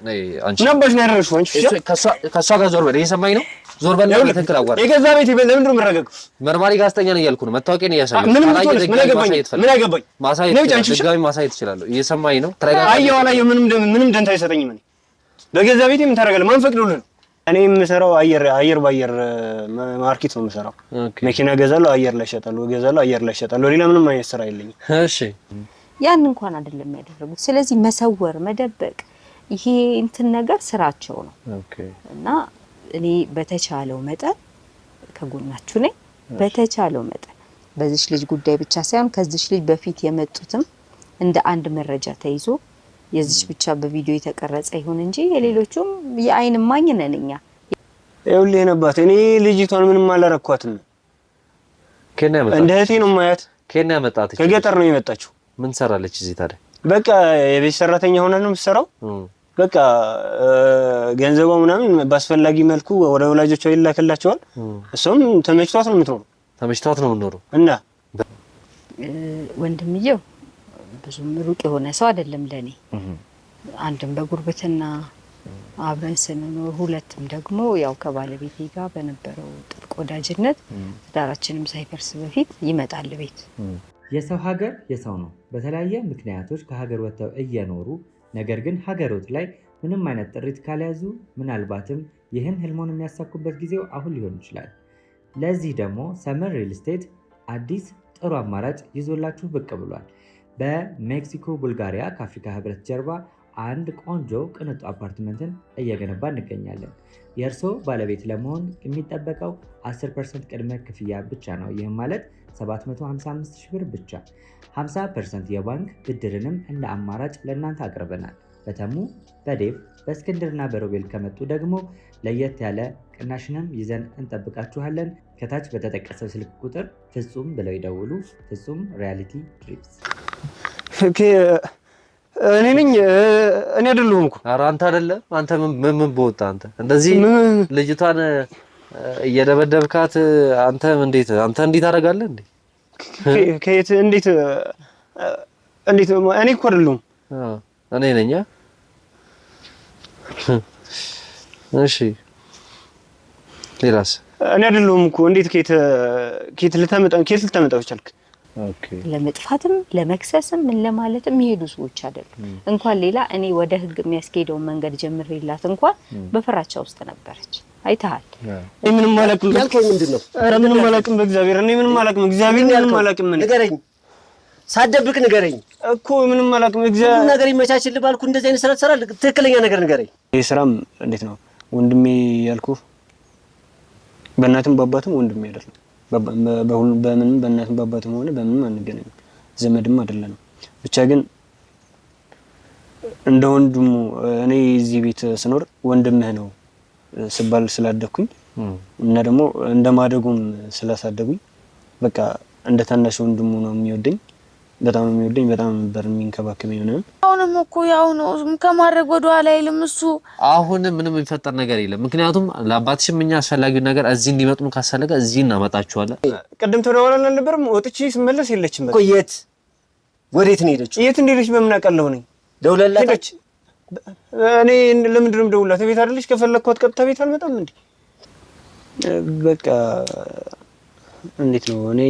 ነይ አንቺ ነበር ነው ያደረሽው አንቺ ከሷ ጋር ዞር በል እየሰማኝ ነው ዞር በል ነው ተንከላዋል የገዛ ቤት ይበል ለምን ነው መረጋገው መርማሪ ጋስተኛ ነው እያልኩ ነው መታወቂያን እያሳየው ምን ያገባኝ ማሳየት ድጋሚ ማሳየት ይችላል እየሰማኝ ነው ተረጋጋ አየው ምንም ደንታ አይሰጠኝም እኔ በገዛ ቤት ምን ታረጋለህ ማን ፈቅዶልህ ነው እኔ የምሰራው አየር ባየር ማርኬት ነው የምሰራው መኪና ገዛለሁ አየር ላይ ሸጣለሁ ገዛለሁ አየር ላይ ሸጣለሁ ሌላ ምንም አይነት ስራ የለኝም እሺ ያን እንኳን አይደለም ያደረጉት ስለዚህ መሰወር መደበቅ ይሄ እንትን ነገር ስራቸው ነው ኦኬ እና እኔ በተቻለው መጠን ከጎናችሁ ነኝ በተቻለው መጠን በዚህ ልጅ ጉዳይ ብቻ ሳይሆን ከዚህ ልጅ በፊት የመጡትም እንደ አንድ መረጃ ተይዞ የዚህ ብቻ በቪዲዮ የተቀረጸ ይሁን እንጂ የሌሎቹም የአይን ማኝ ነንኛ ይኸውልህ ነባት እኔ ልጅቷን ምንም አላረኳትም ከኔ ያመጣት እንደ እህቴ ነው ማያት ከኔ ያመጣት ከገጠር ነው የመጣችው ምን ሰራለች እዚህ ታዲያ በቃ የቤት ሰራተኛ ሆና ነው የምትሰራው በቃ ገንዘቧ ምናምን ባስፈላጊ መልኩ ወደ ወላጆቿ ይላክላቸዋል እሱም ተመችቷት ነው የምትኖረው እና ወንድምየው ብዙም ሩቅ የሆነ ሰው አይደለም ለኔ አንድም በጉርብትና አብረን ስንኖር ሁለትም ደግሞ ያው ከባለቤቴ ጋር በነበረው ጥብቅ ወዳጅነት ዳራችንም ሳይፈርስ በፊት ይመጣል ቤት የሰው ሀገር የሰው ነው በተለያየ ምክንያቶች ከሀገር ወጥተው እየኖሩ ነገር ግን ሀገሮት ላይ ምንም አይነት ጥሪት ካልያዙ ምናልባትም ይህን ህልሞን የሚያሳኩበት ጊዜው አሁን ሊሆን ይችላል ለዚህ ደግሞ ሰመር ሪል ስቴት አዲስ ጥሩ አማራጭ ይዞላችሁ ብቅ ብሏል በሜክሲኮ ቡልጋሪያ ከአፍሪካ ህብረት ጀርባ አንድ ቆንጆ ቅንጡ አፓርትመንትን እየገነባ እንገኛለን የእርሶ ባለቤት ለመሆን የሚጠበቀው 10% ቅድመ ክፍያ ብቻ ነው ይህም ማለት 755,000 ብር ብቻ 50% የባንክ ብድርንም እንደ አማራጭ ለእናንተ አቅርበናል በተሙ በዴቭ በእስክንድርና በሮቤል ከመጡ ደግሞ ለየት ያለ ቅናሽንም ይዘን እንጠብቃችኋለን ከታች በተጠቀሰው ስልክ ቁጥር ፍጹም ብለው ይደውሉ ፍጹም ሪያሊቲ ድሪምስ እኔ አይደለሁም እኮ ኧረ አንተ አይደለም አንተ ምን በወጣ አንተ እንደዚህ ልጅቷን እየደበደብካት አንተ እንዴት ታደርጋለህ እንዴ ከየት እንዴት እኔ እኮ አይደለሁም እኔ ነኝ እሺ ሌላስ እኔ አይደለሁም እኮ እንዴት ከየት ልታመጣው ቻልክ ኦኬ ለመጥፋትም ለመክሰስም ምን ለማለትም ይሄዱ ሰዎች አይደሉም እንኳን ሌላ እኔ ወደ ህግ የሚያስኬደው መንገድ ጀምሬላት እንኳን በፍራቻ ውስጥ ነበረች አይተሃል ምንም ማለቅም ያልከኝ ምንድነው ኧረ ምንም ማለቅም በእግዚአብሔር እኔ ምንም ማለቅም እግዚአብሔር ምንም ማለቅም ንገረኝ ሳደብቅ ንገረኝ እኮ ምንም ማለቅም እግዚአብሔር ነገር ይመቻችልህ ባልኩ እንደዚህ አይነት ስራ ትሰራለህ ትክክለኛ ነገር ንገረኝ ይሄ ስራም እንዴት ነው ወንድሜ ያልኩ በእናትም በአባትም ወንድሜ አይደለም በምንም በእናትም በአባትም ሆነ በምንም አንገናኝም ዘመድም አይደለም ብቻ ግን እንደ ወንድሙ እኔ እዚህ ቤት ስኖር ወንድምህ ነው ስባል ስላደኩኝ እና ደግሞ እንደማደጉም ስላሳደጉኝ በቃ እንደ ታናሽ ወንድሙ ነው የሚወደኝ በጣም ነበር የሚንከባከበኝ ነው አሁንም እኮ ያው ነው ከማድረግ ወደ ኋላ አይልም እሱ አሁን ምንም የሚፈጠር ነገር የለም ምክንያቱም ለአባትሽም እኛ አስፈላጊው ነገር እዚህ እንዲመጡ ካሰለገ እዚህ እናመጣቸዋለን ቀደም ተደዋውለን አልነበረም ወጥቼ ስመለስ የለችም እኮ ወዴት ነው ሄደችው የት እንደሄደች በምን አውቃለሁ ነኝ ደውለላች እኔ ለምንድነው ደውላት ቤት አይደለች ከፈለኳት ቀጥታ ቤት አልመጣም እንዴ በቃ እንዴት ነው እኔ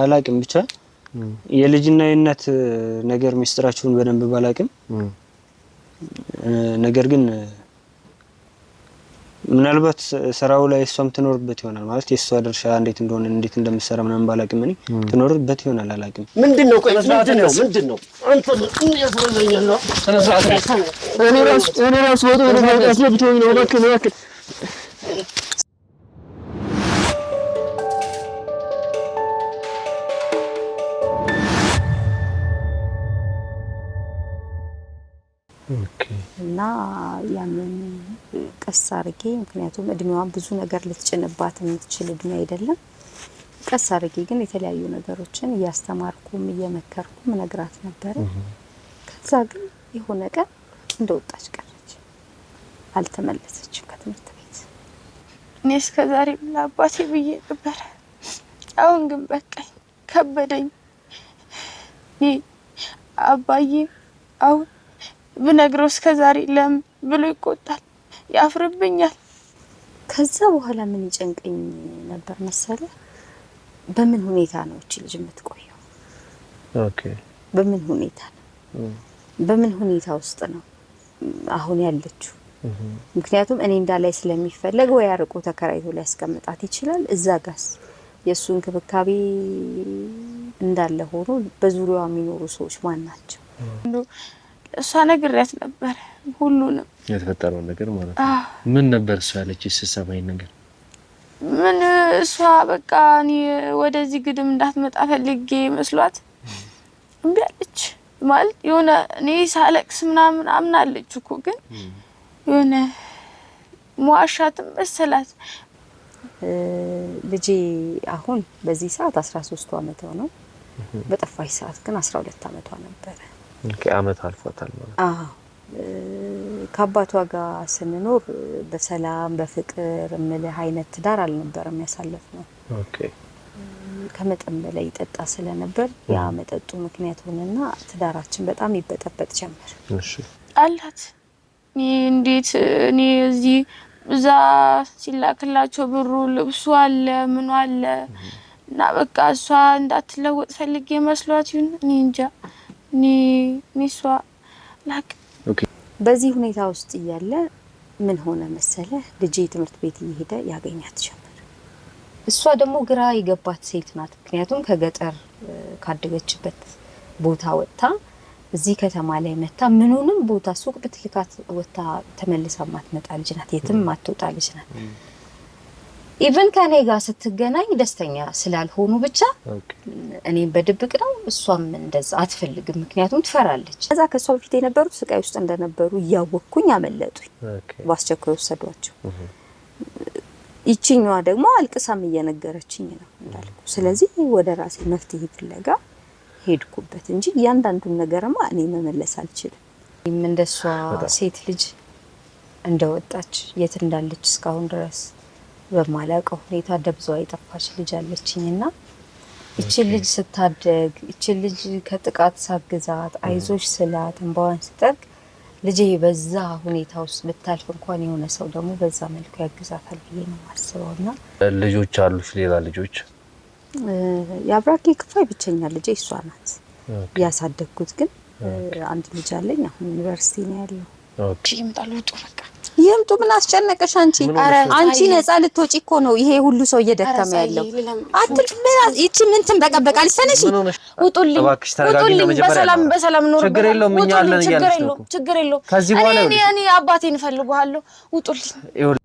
አላቅም ብቻ የልጅና የእናት ነገር ሚስጥራቸውን በደንብ ባላቅም ነገር ግን ምናልባት ስራው ላይ እሷም ትኖርበት ይሆናል ማለት የሷ ድርሻ እንዴት እንደሆነ እንዴት እንደምትሰራ ምናምን ባላቅም እኔ ትኖርበት ይሆናል አላቅም ምንድነው ቆይ ምንድነው አንተ ምን ያስረዘኛል ነው እኔ ራስ ወደ አስለብቶኝ ነው እባክህ እና ያንን ቀስ አርጌ ምክንያቱም እድሜዋን ብዙ ነገር ልትጭንባት የምትችል እድሜ አይደለም ቀስ አርጌ ግን የተለያዩ ነገሮችን እያስተማርኩም እየመከርኩም ነግራት ነበር ከዛ ግን የሆነ ቀን እንደወጣች ቀረች አልተመለሰችም ከትምህርት ቤት እኔ እስከዛሬ ለአባቴ ብዬ ነበር አሁን ግን በቃኝ ከበደኝ አባዬ አሁን ብነግረው እስከዛሬ ብሎ ይቆጣል፣ ያፍርብኛል። ከዛ በኋላ ምን ይጨንቀኝ ነበር መሰለ? በምን ሁኔታ ነው እቺ ልጅ የምትቆየው? ኦኬ በምን ሁኔታ ነው? በምን ሁኔታ ውስጥ ነው አሁን ያለችው? ምክንያቱም እኔ እንዳላይ ስለሚፈለግ ወይ አርቆ ተከራይቶ ሊያስቀምጣት ይችላል። እዛ ጋስ የሱ እንክብካቤ እንዳለ ሆኖ በዙሪያው የሚኖሩ ሰዎች ማን ናቸው? እሷ ነግሬያት ነበር ሁሉንም የተፈጠረው ነገር ማለት ነው። ምን ነበር እሷ ያለችሽ ስትሰማኝ ነገር? ምን እሷ በቃ እኔ ወደዚህ ግድም እንዳትመጣ ፈልጌ መስሏት እምቢ አለች። ማለት የሆነ እኔ ሳለቅስ ምናምን አምናለች እኮ ግን የሆነ ሟሻትም መሰላት። ልጄ አሁን በዚህ ሰዓት 13 አመቷ ነው። በጠፋች ሰዓት ግን 12 አመቷ ነበር። ኦኬ አመት አልፏታል ማለት። ከአባቷ ጋር ስንኖር በሰላም በፍቅር ምልህ አይነት ትዳር አልነበረም ያሳለፍነው። ኦኬ ከመጠን በላይ ይጠጣ ስለነበር ያ መጠጡ ምክንያት ሆነና ትዳራችን በጣም ይበጠበጥ ጀመር። እሺ አላት እንዴት እኔ እዚህ እዛ ሲላክላቸው ብሩ ልብሱ አለ ምኑ አለ እና በቃ እሷ እንዳትለወጥ ፈልጌ መስሏት ይሁን እኔ እንጃ። እኔ እሷ ላክ ኦኬ። በዚህ ሁኔታ ውስጥ እያለ ምን ሆነ መሰለ? ልጄ ትምህርት ቤት እየሄደ ያገኛት ጀመር። እሷ ደግሞ ግራ የገባት ሴት ናት። ምክንያቱም ከገጠር ካደገችበት ቦታ ወጥታ እዚህ ከተማ ላይ መጣ ምኑንም ቦታ ሱቅ ብትልካት ወጣ ተመልሳ ማትመጣ ልጅ ናት። የትም ማትወጣ ልጅ ናት። ኢቭን ከኔ ጋር ስትገናኝ ደስተኛ ስላልሆኑ ብቻ እኔም በድብቅ ነው እሷም እንደዛ አትፈልግም። ምክንያቱም ትፈራለች። ከዛ ከሷ በፊት የነበሩት ስቃይ ውስጥ እንደነበሩ ያወኩኝ አመለጡኝ። በአስቸኳይ ወሰዷቸው። ይቺኛዋ ደግሞ አልቅሳም እየነገረችኝ ነው እንዳልኩ። ስለዚህ ወደ ራሴ መፍትሄ ፍለጋ ሄድኩበት እንጂ ያንዳንዱን ነገርማ እኔ መመለስ አልችልም። እንደሷ ሴት ልጅ እንደወጣች የት እንዳለች እስካሁን ድረስ በማላውቀው ሁኔታ ደብዛዋ የጠፋች ልጅ አለችኝና እቺ ልጅ ስታደግ እቺ ልጅ ከጥቃት ሳግዛት አይዞሽ ስላት እንባዋን ስጠርግ ልጄ በዛ ሁኔታ ውስጥ ብታልፍ እንኳን የሆነ ሰው ደግሞ በዛ መልኩ ያግዛታል ብዬ ነው ማስበውና። ልጆች አሉሽ? ሌላ ልጆች? ያብራኬ ክፋይ ብቸኛ ልጄ እሷ ናት። ያሳደግኩት ግን አንድ ልጅ አለኝ። አሁን ዩኒቨርሲቲ ነው ያለው። ኦኬ ይምጣሉ። ወጡ በቃ ይምጡ። ምን አስጨነቀሽ አንቺ? አንቺ ነፃ ልትወጪ እኮ ነው ይሄ ሁሉ ሰው እየደከመ ያለው። አትል ይቺ ምን ትንበቀበቃለሽ? ተነሺ ውጡልኝ፣ ውጡልኝ። በሰላም ኖር። ችግር የለውም እኛ አለን እያለሽ ነው። ችግር የለውም። ከዚህ በኋላ እኔ አባቴን እፈልጋለሁ። ውጡልኝ።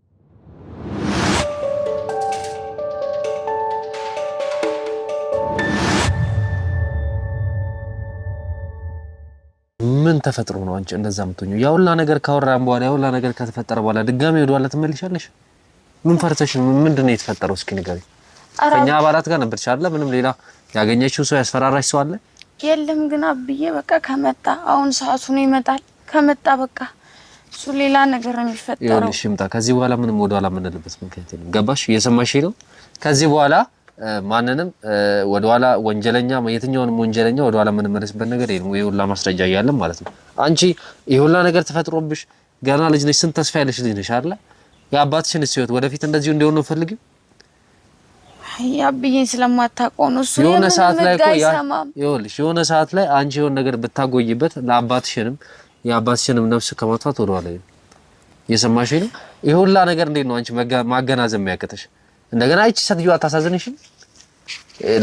ምን ተፈጥሮ ነው አንቺ እንደዛ የምትሆኚው? ያውላ ነገር ካወራን በኋላ ያውላ ነገር ከተፈጠረ በኋላ ድጋሜ ወደ ኋላ ትመልሻለሽ? ምን ፈርተሽ ነው? ምንድነው የተፈጠረው? እስኪ ንገሪኝ። ከኛ አባላት ጋር ነበርሽ አይደል? ምንም ሌላ ያገኘችው ሰው ያስፈራራሽ ሰው አለ? የለም። ግን አብዬ በቃ ከመጣ አሁን ሰዓቱ ነው ይመጣል። ከመጣ በቃ እሱ ሌላ ነገር ነው የሚፈጠረው። ይኸውልሽ ይምጣ። ከዚህ በኋላ ምንም ወደ ኋላ የምንልበት ምክንያት የለም። ገባሽ? እየሰማሽ ነው? ከዚህ በኋላ ማንንም ወደ ኋላ ወንጀለኛ የትኛውንም ወንጀለኛ ወደ ኋላ የምንመለስበት ነገር የለም። ይሁላ ማስረጃ እያለን ማለት ነው። አንቺ ይሁላ ነገር ተፈጥሮብሽ ገና ልጅ ነሽ። ስንት ተስፋ ያለሽ ልጅ ነሽ አይደል? የአባትሽን ህይወት ወደፊት እንደዚሁ እንዲሆን ነው ፈልጊው። ያብዬን ስለማታውቀው ነው እሱ የሆነ ሰዓት ላይ እኮ ይኸውልሽ የሆነ ሰዓት ላይ አንቺ የሆነ ነገር ብታጎይበት ለአባትሽንም የአባትሽንም ነፍስ ከማጥፋት ወደ ኋላ እየሰማሽ ነው። ይሁላ ነገር እንዴት ነው አንቺ ማገናዘብ የሚያቅተሽ? እንደገና እቺ ሰትዩ አታሳዝንሽም?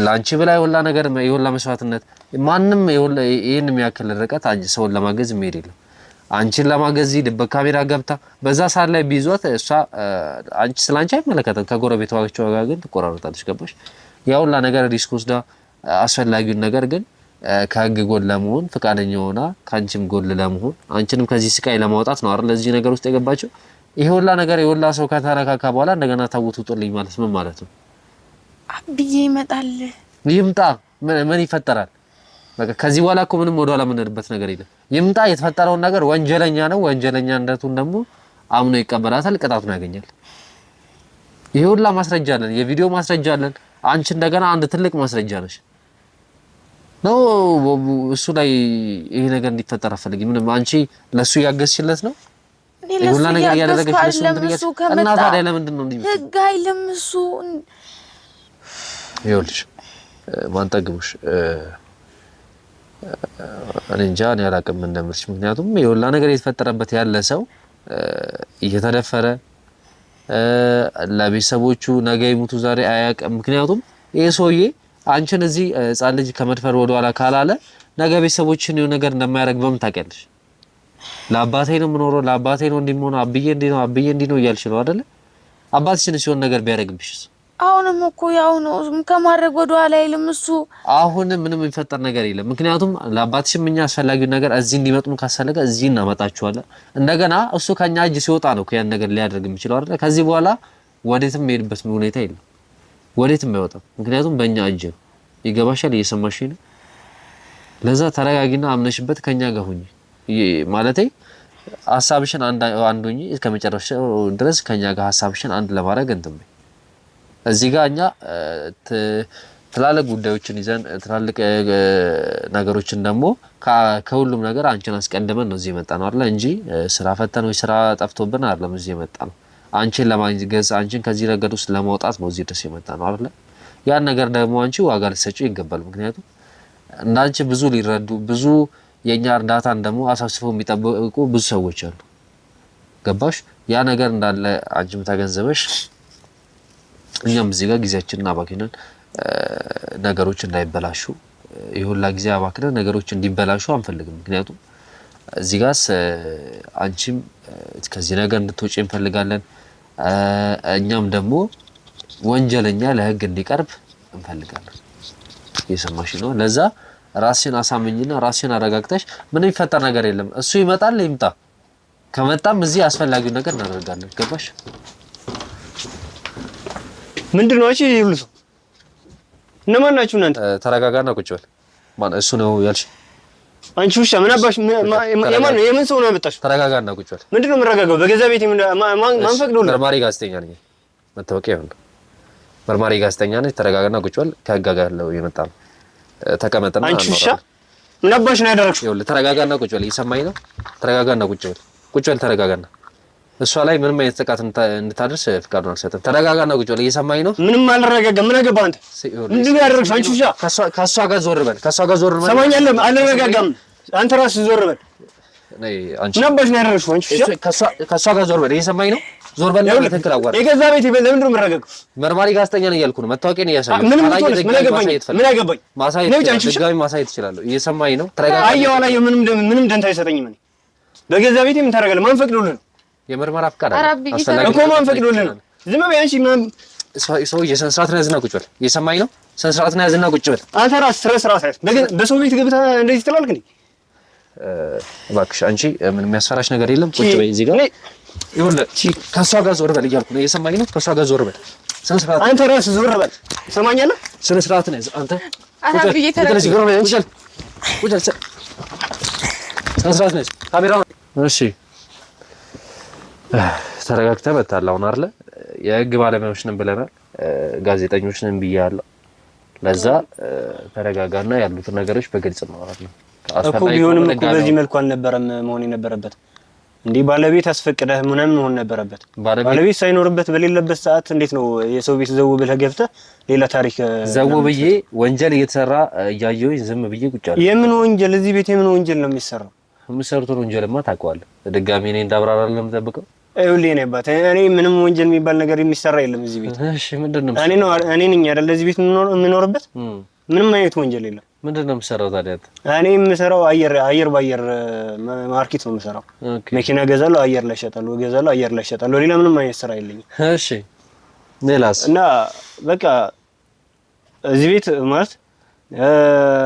ላንቺ ብላ ይወላ ነገር ይወላ መስዋዕትነት ማንንም ይሄን የሚያክል ርቀት ሰውን ለማገዝ የሚሄድ የለም። አንቺን ለማገዝ ድበ ካሜራ ገብታ በዛ ሰዓት ላይ ቢይዟት እሷ አንቺ ስላንቺ አይመለከተም። ከጎረቤቷ ጋር ግን ትቆራረጣለች። ገባሽ? ያውላ ነገር ሪስክ ወስዳ አስፈላጊውን ነገር ግን ከህግ ጎን ለመሆን ፈቃደኛ ሆና ካንቺም ጎን ለመሆን አንቺንም ከዚህ ስቃይ ለማውጣት ነው አይደል ለዚህ ነገር ውስጥ የገባችው። ይሄ ሁላ ነገር የሁላ ሰው ከተረካካ በኋላ እንደገና ታውጡልኝ ማለት ምን ማለት ነው? አብዬ ይመጣል። ይምጣ። ምን ይፈጠራል? በቃ ከዚህ በኋላ እኮ ምንም ወደኋላ የምንሄድበት ነገር የለም። ይምጣ። የተፈጠረውን ነገር ወንጀለኛ ነው። ወንጀለኛነቱን ደግሞ አምኖ ይቀበላታል። ቅጣቱን ያገኛል። ይሄ ሁላ ማስረጃ አለን። የቪዲዮ ማስረጃ አለን። አንቺ እንደገና አንድ ትልቅ ማስረጃ ነሽ ነው እሱ ላይ ይሄ ነገር እንዲፈጠር አፈልጊ። ምንም አንቺ ለሱ ያገዝሽለት ነው ይሁላ ነገር ያደረገች ለሱ እና ታዲያ ለምንድን ነው እንዴ ህግ አይልም እሱ ይኸውልሽ ማንጠግቡሽ እኔ እንጃ እኔ አላውቅም እንደምልሽ ምክንያቱም ይሁላ ነገር የተፈጠረበት ያለ ሰው እየተደፈረ ለቤተሰቦቹ ነገ ይሙቱ ዛሬ አያውቅም ምክንያቱም ይሄ ሰውዬ አንቺን እዚህ ህፃን ልጅ ከመድፈር ወደ ኋላ ካላለ ነገ ቤተሰቦችን የሆነ ነገር እንደማያደርግ በምን ታውቂያለሽ? ለአባቴ ነው የምኖረው ለአባቴ ነው እንዲሞና አብዬ እንዲ ነው እያልሽ ነው አይደለ? አባትሽን ሲሆን ነገር ቢያደርግብሽስ? አሁንም እኮ ያው ነው ከማድረግ ወደ ኋላ አይልም እሱ። አሁን ምንም የሚፈጠር ነገር የለም ምክንያቱም ለአባትሽም እኛ አስፈላጊው ነገር እዚህ እንዲመጡም ካሰለገ እዚህ እናመጣቸዋለን። እንደገና እሱ ከኛ እጅ ሲወጣ ነው ያን ነገር ሊያደርግ የሚችለው አይደለ? ከዚህ በኋላ ወዴትም የሚሄድበት ሁኔታ የለም ወዴትም አይወጣም ምክንያቱም በእኛ እጅ ነው። ይገባሻል? እየሰማሽኝ ነው? ለዛ ተረጋጊና አምነሽበት ከኛ ጋር ሁኚ ማለቴ ሐሳብሽን አንድ ሁኚ እስከመጨረሻው ድረስ ከኛ ጋር ሐሳብሽን አንድ ለማድረግ እንትን በይ። እዚህ ጋር እኛ ትላልቅ ጉዳዮችን ይዘን ትላልቅ ነገሮችን ደግሞ ከሁሉም ነገር አንቺን አስቀድመን ነው እዚህ የመጣነው አይደል እንጂ ስራ ፈተን ወይ ስራ ጠፍቶብን አይደለም እዚህ የመጣነው። አንቺን ለማግኘት አንቺን ከዚህ ነገር ውስጥ ለማውጣት ነው እዚህ ድረስ የመጣነው አይደል? ያን ነገር ደግሞ አንቺ ዋጋ ልትሰጪው ይገባል ምክንያቱም እንዳንቺ ብዙ ሊረዱ ብዙ የኛ እርዳታን ደግሞ አሳስበው የሚጠብቁ ብዙ ሰዎች አሉ። ገባሽ? ያ ነገር እንዳለ አንቺም ተገንዘበሽ እኛም እዚህ ጋር ጊዜያችንን አባክነን ነገሮች እንዳይበላሹ ይሁላ ጊዜ አባክነን ነገሮች እንዲበላሹ አንፈልግም ምክንያቱም እዚህ ጋርስ አንቺም ከዚህ ነገር እንድትወጪ እንፈልጋለን እኛም ደግሞ ወንጀለኛ ለህግ እንዲቀርብ እንፈልጋለን። እየሰማሽ ነው? ለዛ ራስሽን አሳምኝና ራስሽን አረጋግተሽ ምንም ይፈጠር ነገር የለም እሱ ይመጣል ይምጣ ከመጣም እዚህ አስፈላጊው ነገር እናደርጋለን። ገባሽ? ምንድነው እሺ ይሉስ እነማን ናችሁ እናንተ? ተረጋጋና ቁጭ በል። ማን እሱ ነው ያልሽ? አንቺ ውሻ ምን አባሽ የምን ሰው ነው ያመጣሽ? ተረጋጋና ቁጭ በል። ምንድነው የምረጋጋው? በገዛ ቤቴ ማን ፈቅዶልህ? መርማሪ ጋዜጠኛ ነኝ መታወቂያ ነው መርማሪ ጋዜጠኛ ነኝ። ተረጋጋና ቁጭ በል። ከህግ ጋር ያለው የመጣ ነው ተቀመጥና አንቺ ውሻ ምን አባሽ ነው ያደረግሽው? ይኸውልህ ተረጋጋና ቁጭ በል። እየሰማኝ ነው? ተረጋጋና ቁጭ በል። ቁጭ በል ተረጋጋና እሷ ላይ ምንም አይነት ጥቃት እንድታደርስ ፍቃዱን አልሰጠም። ተረጋጋና ቁጭ በል። እየሰማኝ ነው? ምንም አልረጋጋም። ምን አገባህ አንተ? ምንድን ነው ያደረግሽው? አንቺ ውሻ ከሷ ጋር ዞር በል። ከሷ ጋር ዞር በል። ሰማኛለህ? አልረጋጋም። አንተ ራስህ ዞር በል። አንቺ ምን አባሽ ነው ያደረግሽው? አንቺ ውሻ ከሷ ጋር ዞር በል። እየሰማኝ ነው? ዞር በል። ለተንከል አዋራ የገዛ ቤት ለምንድን ነው የምረጋጋው? መርማሪ ጋዜጠኛ ነኝ እያልኩ ነው። መታወቂያ ነው ያሳየው። ምን አገባኝ? ድጋሚ ማሳየት እችላለሁ። እየሰማኝ ነው? ተረጋጋ። አየሁ አላየሁ ምንም ደንታ አይሰጠኝም። እኔ በገዛ ቤቴ ምን ታደርጋለህ? ማን ፈቅዶልህ ነው? የምርመራ ፍቃድ እኮ ማን ፈቅዶልህ ነው? ዝም በይ አንቺ። ሰው የስነ ስርዓት ነው ያዝና ቁጭ በል። እየሰማኝ ነው? ስነ ስርዓት ነው ያዝና ቁጭ በል። አንተ ራስህ ስነ ስርዓት ያዝ። በሰው ቤት ገብተህ እንደዚህ ትላለህ እንዴ? እባክሽ አንቺ ምንም የሚያስፈራሽ ነገር የለም። ቁጭ በይ እዚህ ጋር። ይኸውልህ ከሷ ጋር ዞር በል እያልኩ ነው። እየሰማኝ ነው? ከሷ ጋር ዞር በል። ስነ ስርዓት አንተ ራስህ ዞር በል። ሰማኛለህ? ስነ ስርዓት ነው ያዝ አንተ። አራብዬ ተረጋጋ። ቁጭ በል። ስነ ስርዓት ነው ያዝ። ካሜራውን እሺ ተረጋግተህ መጣል አሁን አይደለ? የህግ ባለሙያዎች ነን ብለናል፣ ጋዜጠኞች ነን ብያለሁ። ለዛ ተረጋጋና ያሉትን ነገሮች በግልጽ ማውራት ነው እኮ። ቢሆንም እኮ በዚህ መልኩ አልነበረም መሆን የነበረበት። እንዴ ባለቤት አስፈቅደህ ምናምን መሆን ነበረበት። ባለቤት ሳይኖርበት በሌለበት ሰዓት እንዴት ነው የሰው ቤት ዘው ብለህ ገብተህ ሌላ ታሪክ? ዘው ብዬ ወንጀል እየተሰራ እያየሁኝ ዝም ብዬ ቁጭ አለ። የምን ወንጀል? እዚህ ቤት የምን ወንጀል ነው የሚሰራው? የምትሰሩትን ወንጀልማ ታውቀዋለህ። ድጋሚ እኔ እንዳብራራለሁ ነው የምጠብቀው? ይኸውልህ እኔ አባት እኔ ምንም ወንጀል የሚባል ነገር የሚሰራ የለም እዚህ ቤት። እሺ ምንድነው? እኔ ነኝ አይደል እዚህ ቤት የምኖርበት? ምንም አይነት ወንጀል የለም። ምንድነው የምሰራው ታዲያ? እኔ የምሰራው አየር ባየር ማርኬት ነው የምሰራው። መኪና ገዛለሁ፣ አየር ላይ እሸጣለሁ፣ ገዛለሁ፣ አየር ላይ እሸጣለሁ። ሌላ ምንም አይነት ስራ የለኝም። እሺ ሌላስ? እና በቃ እዚህ ቤት ማለት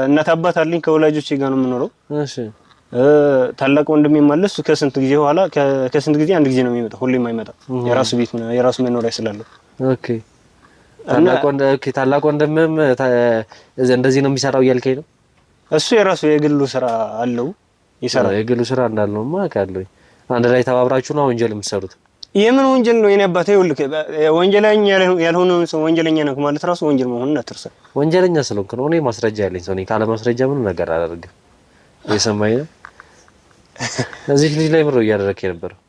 እናት አባት አለኝ፣ ከወላጆቼ ጋር ነው የምኖረው። እሺ ታላቅ ወንድሜ ማለት እሱ ከስንት ጊዜ አንድ ጊዜ ነው የሚመጣው፣ ሁሌም አይመጣም። የራሱ ቤት የራሱ መኖሪያ ስላለው። ኦኬ ታላቅ ወንድምም እንደዚህ ነው የሚሰራው እያልከኝ ነው? እሱ የራሱ የግሉ ስራ አለው ይሰራል። የግሉ ስራ እንዳለውማ ካለኝ አንድ ላይ ተባብራችሁ ነው ወንጀል የምትሰሩት? የምን ወንጀል ነው? የኔ አባቴ ይኸውልህ፣ ወንጀለኛ ያልሆነውን ሰው ወንጀለኛ ነው ማለት ራሱ ወንጀል መሆኑን አትርሳ። ወንጀለኛ ስለሆንክ ነው። እኔ ማስረጃ ያለኝ ሰው ነኝ። ካለ ማስረጃ ምንም ነገር አላደርግም። እየሰማኝ ነው? እዚህ ልጅ ላይ ምሮ እያደረክ የነበረው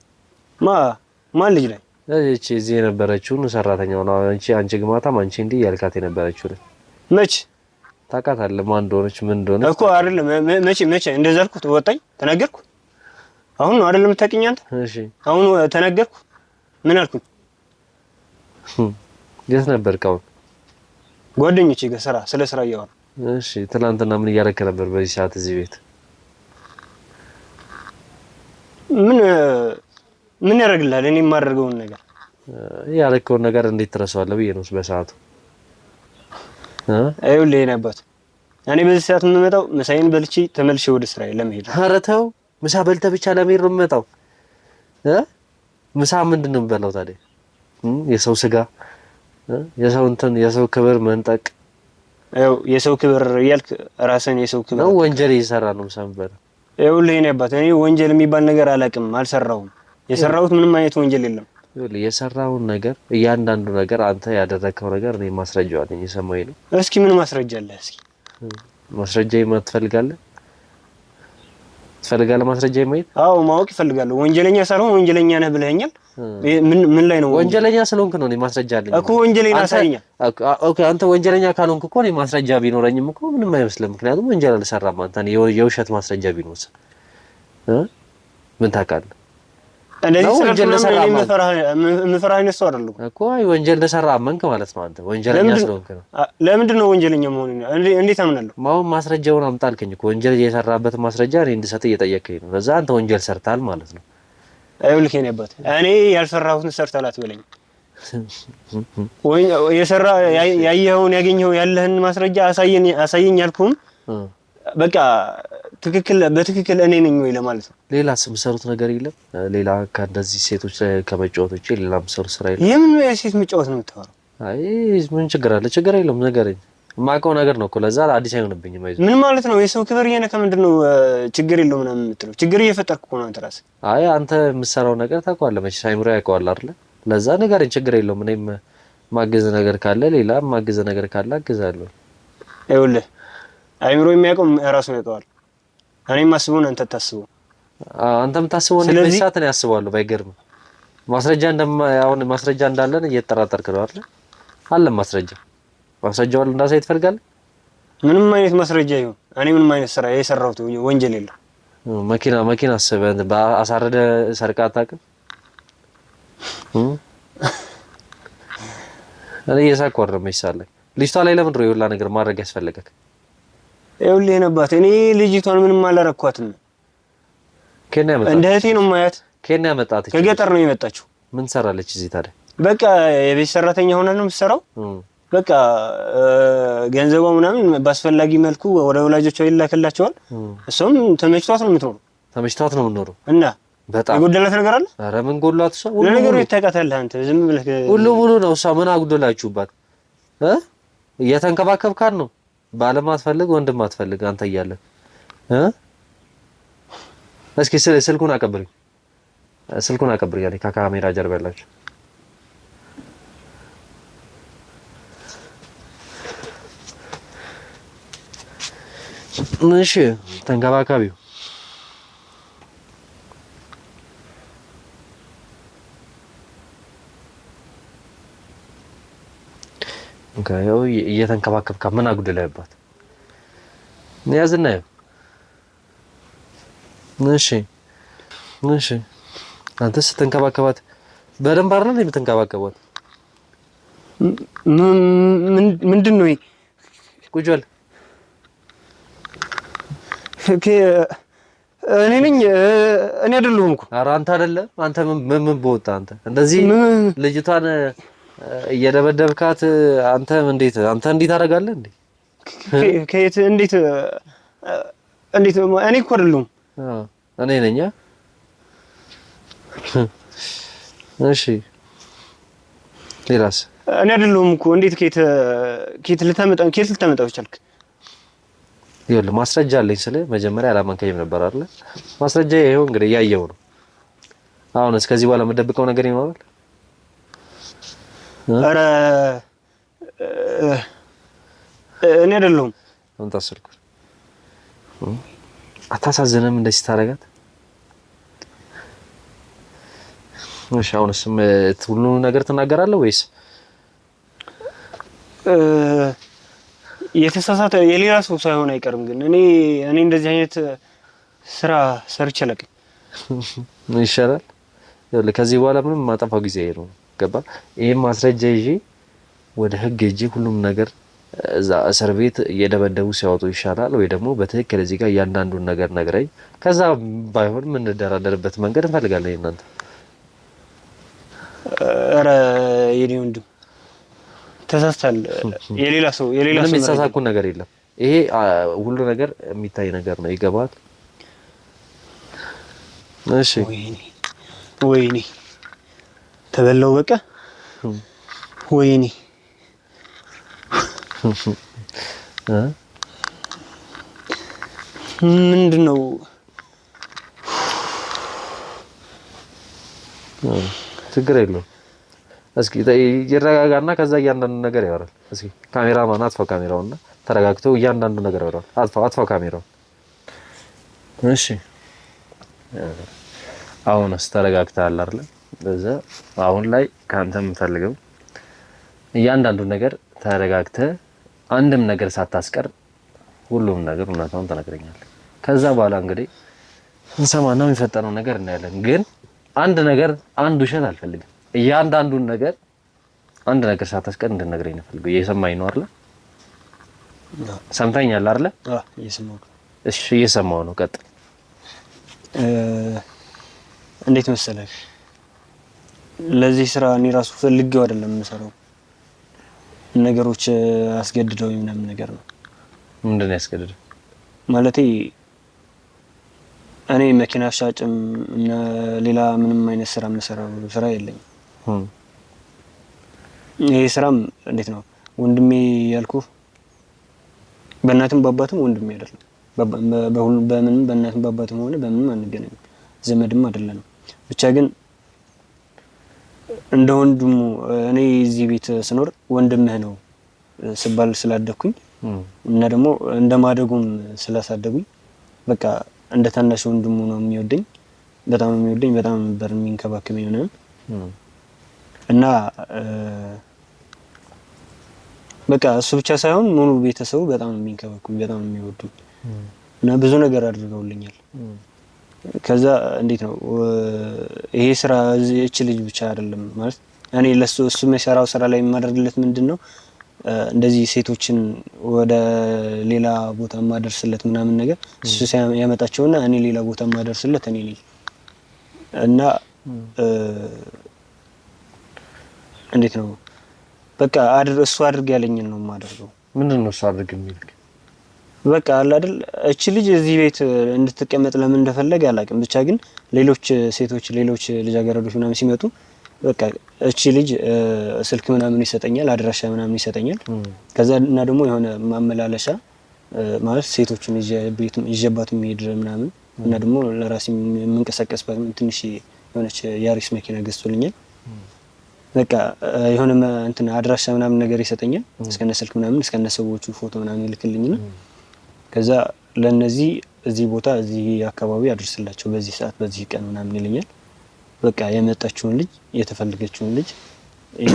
ማን ልጅ ላይ እቺ እዚህ የነበረችውን ሰራተኛው ነው አንቺ ግማታም አንቺ እንዲህ ያልካት የነበረችው መች ታውቃታለህ? ማን እንደሆነች ምን እንደሆነች እኮ አይደለም። መቼ እንደዛ አልኩት? ወጣኝ ተናገርኩ? አሁን ነው አይደለም የምታውቂኝ አንተ? እሺ አሁን ተናገርኩ? ምን አልኩኝ? የት ነበርክ አሁን? ጓደኞቼ ጋር ስለ ስራ እያወራሁ። እሺ ትናንትና ምን እያደረክ ነበር በዚህ ሰዓት እዚህ ቤት? ምን ያደርግልሃል? እኔ የማደርገውን ነገር ያደረከውን ነገር እንዴት ትረሳዋለህ ብዬ ነው በሰዓቱ። ይኸውልህ የእኔ አባት እኔ በዚህ ሰዓት የምመጣው ምሳዬን በልቼ ተመልሼ ወደ ስራዬ ለመሄድ። ኧረ ተው፣ ምሳ በልተህ ብቻ ለመሄድ ነው የምመጣው? ምሳ ምንድን ነው የምበላው ታዲያ? የሰው ስጋ፣ የሰው ክብር መንጠቅ። ያው የሰው ክብር እያልክ ራስህን የሰው ክብር ነው ወንጀል እየሰራ ነው ምሳ የምበላው። ይኸውልህ የእኔ አባት እኔ ወንጀል የሚባል ነገር አላውቅም፣ አልሰራሁም። የሰራሁት ምንም አይነት ወንጀል የለም። ይኸውልህ የሰራውን ነገር እያንዳንዱ ነገር አንተ ያደረከው ነገር እኔ ማስረጃው አለኝ። የሰማኸኝ ነው? እስኪ ምን ማስረጃ አለህ? እስኪ ማስረጃ ማየት ትፈልጋለህ? ማስረጃ ማየት? አዎ ማወቅ እፈልጋለሁ። ወንጀለኛ ሳልሆን ወንጀለኛ ነህ ብለኸኛል። ምን ላይ ነው? ወንጀለኛ ስለሆንክ ነው እኔ ማስረጃ አለኝ እኮ። ወንጀለኛ አሳየኝ። ኦኬ አንተ ወንጀለኛ ካልሆንክ እኮ እኔ ማስረጃ ቢኖረኝም እኮ ምንም አይመስልም። ምክንያቱም ወንጀል አልሰራም። አንተ የውሸት ማስረጃ ቢኖርስ ምን ታውቃለህ? እንደዚህ ወንጀል ለሰራ የምፈራ አይነት ሰው አይደለሁ እኮ። አይ ወንጀል ለሰራ አመንክ ማለት ነው አንተ ወንጀለኛ ስለሆንክ ነው። ለምንድን ነው ወንጀለኛ መሆን? እንዴት አምናለሁ? ማስረጃውን አምጣ አልከኝ እኮ። ወንጀል የሰራበት ማስረጃ እኔ እንድሰጥ እየጠየቀኝ ነው። ለዛ አንተ ወንጀል ሰርታል ማለት ነው። አይውልክ የኔ አባት እኔ ያልሰራሁትን ሰርተሃል አትበለኝ። ወይ የሰራ ያየኸውን ያገኘኸው ያለህን ማስረጃ አሳየኝ ያልኩህም በቃ በትክክል እኔ ነኝ ወይ ለማለት ነው። ሌላ የምሰሩት ነገር የለም? ሌላ ከእንደዚህ ሴቶች ከመጫወት ውጪ ሌላ የምሰሩት ስራ የለም? የምን ሴት መጫወት ነው የምታወራው? አይ ምን ችግር አለ? ችግር የለም ንገረኝ። የማውቀው ነገር ነው እኮ ለዛ አዲስ አይሆንብኝም። አይዞህ። ምን ማለት ነው? የሰው ክብር እየነካ ምንድን ነው ችግር የለውም ምናምን የምትለው? ችግር እየፈጠርክ እኮ ነው አንተ ራስህ። አይ አንተ የምትሰራው ነገር ታውቀዋለህ መቼስ፣ አይምሮ ያውቀዋል አይደለ? ለዛ ንገረኝ፣ ችግር የለውም። እኔም ማገዝ ነገር ካለ ሌላ ማገዝ ነገር ካለ አግዛለሁ። ይኸውልህ አይምሮ የሚያውቀው ራሱ ያውቀዋል። እኔም ማስበውን አንተ ታስበው። አንተ የምታስበው ነው በሰዓት ነው ያስባለሁ። ባይገርም አሁን ማስረጃ እንዳለን እየተጠራጠርክ ነው አይደል? አለ ማስረጃው እንዳሳይ ትፈልጋለህ? ምንም አይነት ማስረጃ ይሁን እኔ ምንም አይነት ስራ የሰራሁት ወንጀል የለም። መኪና አስበህ በአሳረደ ሰርቃ አታውቅም? እኔ እየሳቅኩ አይደለም መይሳለኝ። ልጅቷ ላይ ለምንድን ነው የሁላ ነገር ማድረግ ያስፈልገክ? ይኸውልህ የነባት እኔ ልጅቷን ምንም አላረኳትም። ከኔ ያመጣት እንደ እህቴ ነው የማያት። ከኔ ያመጣት ከገጠር ነው የመጣችው። ምን ሰራለች እዚህ ታዲያ? በቃ የቤት ሰራተኛ ሆና ነው የምትሰራው። በቃ ገንዘቧ ምናምን ባስፈላጊ መልኩ ወደ ወላጆቿ ይላክላቸዋል። እሷም ተመችቷት ነው የምትኖረው። ተመችቷት ነው የምትኖረው እና በጣም የጎደላት ነገር አለ? ኧረ ምን ጎድሏት? እሷ ለነገሩ ይታውቃታለህ አንተ ዝም ብለህ ሙሉ ነው። እሷ ምን አጉደላችሁባት? እየተንከባከብካት ነው። ባለም አትፈልግ ወንድም አትፈልግ አንተ እያለህ እስኪ ስልኩን አቀብልኝ። ያለኝ ከካሜራ ጀርባ ያላችሁ እሺ ተንከባካቢው ያው እየተንከባከብካ ምን አጉደለህባት? ያዝና ያው እሺ አንተ ስትንከባከባት በደንብ አይደል የምትንከባከባት? ምንድን ነው ቁጭ በል። እኔ ነኝ እኔ አይደለሁም እኮ። ኧረ አንተ አይደለም። አንተ ምን በወጣ አንተ እንደዚህ ልጅቷን እየደበደብካት አንተ እንዴት ታደርጋለህ እንዴ? ከየት እንዴት እኔ እኮ አይደለሁም። እኔ ነኝ። እሺ ሌላስ? እኔ አይደለሁም እኮ። እንዴት ከየት ልታመጣው ቻልክ? ይኸውልህ ማስረጃ አለኝ ስለ መጀመሪያ አላማንከኝም ነበር አይደል? ማስረጃ ይሄው እንግዲህ እያየው ነው። አሁን እስከዚህ በኋላ የምደብቀው ነገር ይኖራል? ኧረ እኔ አይደለሁም። አንተ አስልኩ። አታሳዝንም እንደዚህ ታረጋት? እሺ አሁንስ ሁሉንም ነገር ትናገራለህ ወይስ የተሳሳተ የሌላ ሰው ሳይሆን አይቀርም? ግን እኔ እንደዚህ አይነት ስራ ሰርቼ አላውቅም። ይሻላል። ከዚህ በኋላ ምንም ማጠፋው ጊዜ ነው። ገባ? ይሄን ማስረጃ ይዤ ወደ ህግ ሄጄ ሁሉም ነገር እዛ እስር ቤት እየደበደቡ ሲያወጡ ይሻላል ወይ ደግሞ በትክክል እዚህ ጋር እያንዳንዱን ነገር ነግረኝ፣ ከዛ ባይሆን ምን እንደራደርበት መንገድ እንፈልጋለን። እናንተ ኧረ የኔ ወንድም ተሳስተሃል። የሌላ ሰው ምንም የተሳሳኩ ነገር የለም። ይሄ ሁሉ ነገር የሚታይ ነገር ነው። ይገባል? እሺ ወይኔ ተበላው በቃ ወይኔ ምንድነው? ችግር የለውም። እስኪ ይረጋጋና ከዛ እያንዳንዱ ነገር ያወራል። እስኪ ካሜራማን አጥፋው ካሜራውና ተረጋግተው እያንዳንዱ ነገር ያወራል። አጥፋው ካሜራው። እሺ አሁንስ ተረጋግተሃል አይደል? በዛ አሁን ላይ ካንተ የምፈልገው እያንዳንዱ ነገር ተረጋግተህ አንድም ነገር ሳታስቀር ሁሉም ነገር እውነታውን ተነግረኛለህ። ከዛ በኋላ እንግዲህ እንሰማና የሚፈጠረው ነገር እናያለን። ግን አንድ ውሸት አልፈልግም። እያንዳንዱን ነገር አንድ ነገር ሳታስቀር እንድትነግረኝ ነው ፈልገው። እየሰማኝ ነው አይደል? ሰምተኛል አይደል? እየሰማሁ። እሺ እየሰማሁ ነው። ቀጥል። እንዴት መሰለህ፣ ለዚህ ስራ እኔ ራሱ ፈልጌው አይደለም የምሰራው። ነገሮች አስገድደው ምናምን ነገር ነው። ምንድን ነው ያስገድደው? ማለቴ እኔ መኪና ሻጭም እና ሌላ ምንም አይነት ስራ የምሰራው ስራ የለኝም። ይሄ ስራም እንዴት ነው ወንድሜ ያልኩህ፣ በእናትም በአባትም ወንድሜ አይደለም። በምንም በእናትም በአባትም ሆነ በምንም አንገናኝም፣ ዘመድም አይደለም። ብቻ ግን እንደ ወንድሙ እኔ እዚህ ቤት ስኖር ወንድምህ ነው ስባል ስላደኩኝ እና ደግሞ እንደማደጉም ስላሳደጉኝ በቃ እንደ ታናሽ ወንድሙ ነው የሚወደኝ። በጣም የሚወደኝ፣ በጣም ነበር የሚንከባከበኝ ነው እና በቃ እሱ ብቻ ሳይሆን ሙሉ ቤተሰቡ በጣም ነው የሚንከባከቡኝ፣ በጣም ነው የሚወዱኝ እና ብዙ ነገር አድርገውልኛል። ከዛ እንዴት ነው ይሄ ስራ እቺ ልጅ ብቻ አይደለም ማለት እኔ ለሱ እሱ የሚሰራው ስራ ላይ የማደርግለት ምንድነው እንደዚህ ሴቶችን ወደ ሌላ ቦታ ማደርስለት ምናምን ነገር እሱ ያመጣቸውና እኔ ሌላ ቦታ ማደርስለት እኔ ነኝ እና እንዴት ነው በቃ እሱ አድርግ ያለኝን ነው የማደርገው። ምንድነው እሱ አድርግ የሚልክ? በቃ አለ አይደል እቺ ልጅ እዚህ ቤት እንድትቀመጥ ለምን እንደፈለገ አላውቅም። ብቻ ግን ሌሎች ሴቶች ሌሎች ልጃገረዶች ምናምን ሲመጡ በቃ እቺ ልጅ ስልክ ምናምን ይሰጠኛል፣ አድራሻ ምናምን ይሰጠኛል። ከዛ እና ደግሞ የሆነ ማመላለሻ ማለት ሴቶችን ይዤባት የሚሄድ ምናምን እና ደግሞ ለራሴ የምንቀሳቀስባት ትንሽ የሆነች ያሪስ መኪና ገዝቶልኛል። በቃ የሆነ እንትን አድራሻ ምናምን ነገር ይሰጠኛል፣ እስከነ ስልክ ምናምን እስከነ ሰዎቹ ፎቶ ምናምን ይልክልኝና ከዛ ለነዚህ እዚህ ቦታ እዚህ አካባቢ አድርስላቸው በዚህ ሰዓት በዚህ ቀን ምናምን ይለኛል። በቃ የመጣችውን ልጅ የተፈለገችውን ልጅ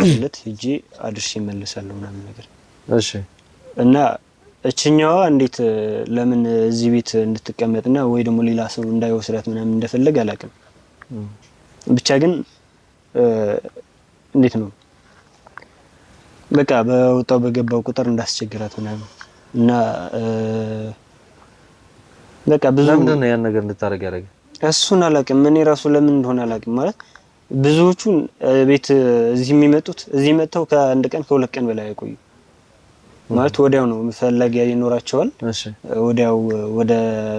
ይለት ሂጂ አድርሽ ይመለሳለሁ ምናምን ነገር። እሺ እና እችኛዋ እንዴት ለምን እዚህ ቤት እንድትቀመጥና ወይ ደግሞ ሌላ ሰው እንዳይወስዳት ምናምን እንደፈለገ አላውቅም። ብቻ ግን እንዴት ነው በቃ በወጣው በገባው ቁጥር እንዳስቸግራት ምናምን እና በቃ ብዙ ለምንድን ነው ያን ነገር እንድታረግ ያደረገ? እሱን አላውቅም። እኔ ራሱ ለምን እንደሆነ አላውቅም። ማለት ብዙዎቹ ቤት እዚህ የሚመጡት እዚህ መጥተው ከአንድ ቀን ከሁለት ቀን በላይ አይቆዩ። ማለት ወዲያው ነው ፈላጊያ ይኖራቸዋል። እሺ ወዲያው ወደ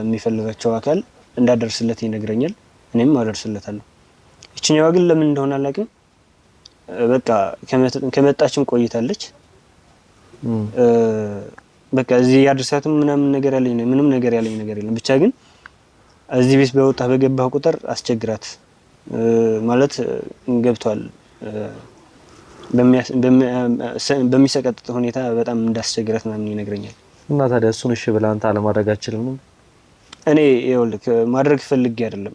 የሚፈልጋቸው አካል እንዳደርስለት ይነግረኛል፣ እኔም አደርስለታለሁ። እቺኛዋ ግን ለምን እንደሆነ አላውቅም። በቃ ከመጣችም ቆይታለች። በቃ እዚህ ያድርሳትም ምናምን ነገር ያለኝ ምንም ነገር ያለኝ ነገር የለም። ብቻ ግን እዚህ ቤት በወጣ በገባህ ቁጥር አስቸግራት ማለት ገብቷል። በሚሰቀጥጥ ሁኔታ በጣም እንዳስቸግራት ምናምን ይነግረኛል። እና ታዲያ እሱን እሺ ብለህ አንተ አለማድረግ አትችልም? እኔ ይኸውልህ ማድረግ ፈልጌ አይደለም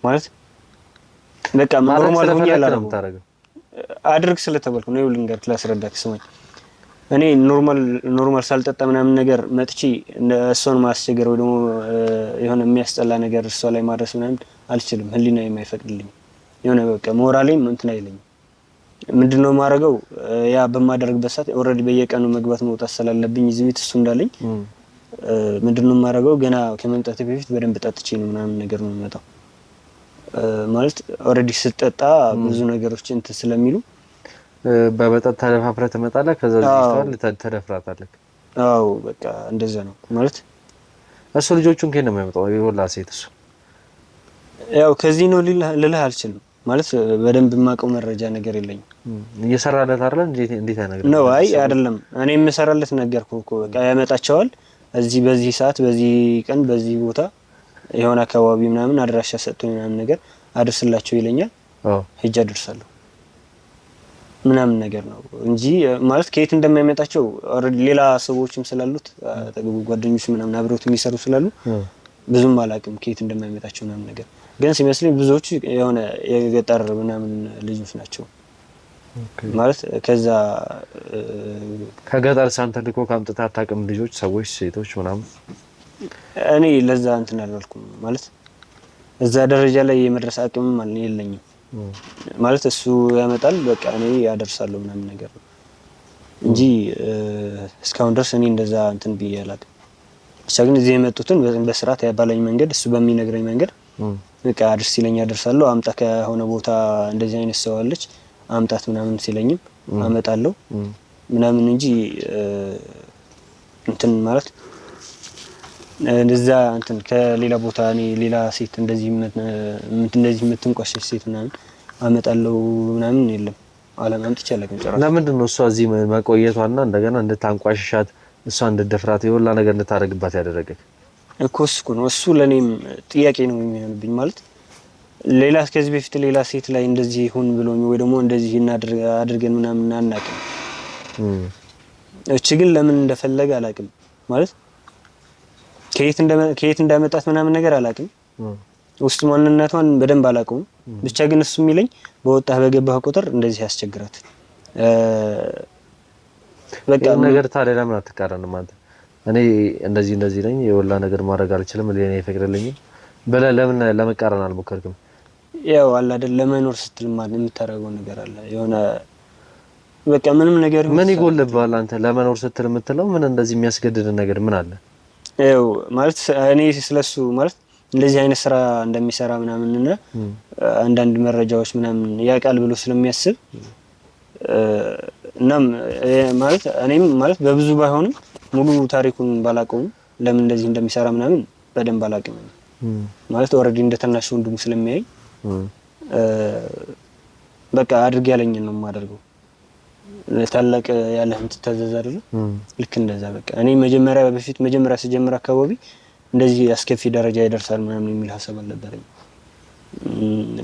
ማለት በቃ ኖርማል ሆኜ ያላረገው አድርግ ስለተባልኩ ነው። ልንገርክ ላስረዳክ ስማኝ። እኔ ኖርማል ሳልጠጣ ምናምን ነገር መጥቼ እሷን ማስቸገር ወይ ደግሞ የሆነ የሚያስጠላ ነገር እሷ ላይ ማድረስ ምናምን አልችልም። ህሊና የማይፈቅድልኝ የሆነ በቃ ሞራሌም እንትን አይለኝም። ምንድነው ማረገው ያ በማደርግበት ሰዓት ኦሬዲ በየቀኑ መግባት መውጣት ስላለብኝ እዚህ ቤት እሱ እንዳለኝ ምንድነው ማረገው ገና ከመምጣቴ በፊት በደንብ ጠጥቼ ነው ምናምን ነገር ነው የምመጣው። ማለት ኦሬዲ ስትጠጣ ብዙ ነገሮች እንትን ስለሚሉ በመጠጥ ተደፋፍረህ ትመጣለህ። ከዛ ልጅቷን ተደፍራታለህ። አዎ በቃ እንደዛ ነው ማለት። እሱ ልጆቹን ከየት ነው የሚያመጣው? የወላ ሴት እሱ ያው ከዚህ ነው ልልህ አልችልም። ማለት በደንብ የማውቀው መረጃ ነገር የለኝም። እየሰራለት አይደል? እንዴት አይነግርም ነው? አይ አይደለም፣ እኔ የምሰራለት ነገርኩህ እኮ በቃ ያመጣቸዋል። እዚህ በዚህ ሰዓት በዚህ ቀን በዚህ ቦታ የሆነ አካባቢ ምናምን አድራሻ ሰጥቶኝ ምናምን ነገር አድርስላቸው ይለኛል። ሄጄ አድርሳለሁ ምናምን ነገር ነው እንጂ ማለት ከየት እንደማይመጣቸው ኦሬዲ ሌላ ሰዎችም ስላሉት አጠገቡ ጓደኞች ምናምን አብረውት የሚሰሩ ስላሉ ብዙም አላውቅም ከየት እንደማይመጣቸው ምናምን ነገር። ግን ሲመስለኝ ብዙዎቹ የሆነ የገጠር ምናምን ልጆች ናቸው። ማለት ከዛ ከገጠር ሳንተልኮ ካምጥታ አታውቅም? ልጆች ሰዎች ሴቶች ምናምን እኔ ለዛ እንትን አላልኩም። ማለት እዛ ደረጃ ላይ የመድረስ አቅምም የለኝም። ማለት እሱ ያመጣል በቃ እኔ ያደርሳለሁ ምናምን ነገር ነው እንጂ እስካሁን ድረስ እኔ እንደዛ እንትን ብዬ አላውቅም። ብቻ ግን እዚህ የመጡትን በስርዓት ያባለኝ መንገድ እሱ በሚነግረኝ መንገድ በቃ አድርስ ሲለኝ አደርሳለሁ። አምጣ ከሆነ ቦታ እንደዚህ አይነት ሰው አለች አምጣት ምናምን ሲለኝም አመጣለሁ ምናምን እንጂ እንትን ማለት እንደዛ እንትን ከሌላ ቦታ እኔ ሌላ ሴት እንደዚህ የምትንቋሸሽ ሴት ምናምን አመጣለሁ ምናምን የለም። አምጥቼ አላውቅም ጭራሽ። ለምንድን ነው እሷ እዚህ መቆየቷና እንደገና እንድታንቋሽሻት እሷ እንድትደፍራት የወላ ነገር እንድታደርግባት ያደረገች? እኮ እሱ ነው እሱ ለኔም ጥያቄ ነው የሚሆንብኝ። ማለት ሌላ ከዚህ በፊት ሌላ ሴት ላይ እንደዚህ ይሁን ብሎኝ ወይ ደግሞ እንደዚህ አድርገን ምናምን አናውቅም። እቺ ግን ለምን እንደፈለገ አላውቅም። ማለት ከየት እንዳመጣት ምናምን ነገር አላውቅም። ውስጥ ማንነቷን በደንብ አላውቀውም። ብቻ ግን እሱ የሚለኝ በወጣህ በገባህ ቁጥር እንደዚህ ያስቸግራት በቃ ነገር። ታዲያ ለምን አትቃረንም አንተ? እኔ እንደዚህ ነኝ የወላ ነገር ማድረግ አልችልም ለኔ ይፈቅድልኝ ብለህ ለምን ለመቃረን አልሞከርክም? ያው አለ አይደል ለመኖር ስትል ማለት የምታረገው ነገር አለ የሆነ በቃ ምንም ነገር ምን ይጎልብሃል አንተ ለመኖር ስትል የምትለው? ምን እንደዚህ የሚያስገድድ ነገር ምን አለ? ያው ማለት እኔ ስለሱ ማለት እንደዚህ አይነት ስራ እንደሚሰራ ምናምን እና አንዳንድ መረጃዎች ምናምን ያውቃል ብሎ ስለሚያስብ እናም ማለት እኔም ማለት በብዙ ባይሆንም ሙሉ ታሪኩን ባላውቀውም ለምን እንደዚህ እንደሚሰራ ምናምን በደንብ አላውቅም። ማለት ኦሬዲ እንደተናሽ ወንድሙ ስለሚያይ በቃ አድርግ ያለኝን ነው የማደርገው። ታላቅ ያለህን ትታዘዝ አይደል? ልክ እንደዛ በቃ እኔ መጀመሪያ ስጀምር አካባቢ እንደዚህ አስከፊ ደረጃ ይደርሳል ምናምን የሚል ሀሳብ አልነበረኝ።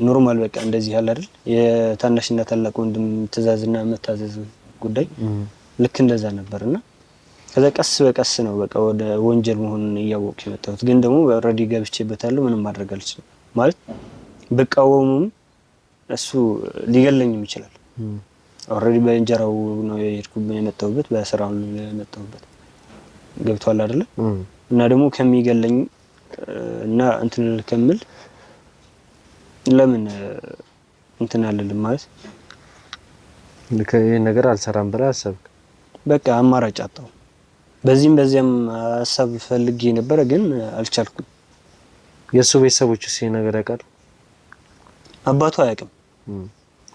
ኖርማል በቃ እንደዚህ ያለ አይደል የታናሽና ታላቅ ወንድም ትእዛዝና መታዘዝ ጉዳይ ልክ እንደዛ ነበርና ከዛ ቀስ በቀስ ነው በቃ ወደ ወንጀል መሆኑን እያወቅኩ የመጣሁት። ግን ደግሞ ኦሬዲ ገብቼበታለሁ ምንም ማድረግ አልችልም። ማለት በቃወሙም እሱ ሊገለኝም ይችላል። ኦሬዲ በእንጀራው ነው የመጣሁበት በስራው ነው የመጣሁበት። ገብቷል አይደል? እና ደግሞ ከሚገለኝ እና እንትን ልከምል ለምን እንትን አልልም ማለት ይሄን ነገር አልሰራም ብለህ አሰብክ? በቃ አማራጭ አጣሁ። በዚህም በዚያም ሀሳብ ፈልጌ ነበር ግን አልቻልኩም። የሱ ቤተሰቦች እሺ ነገር ያውቃሉ? አባቱ አያውቅም።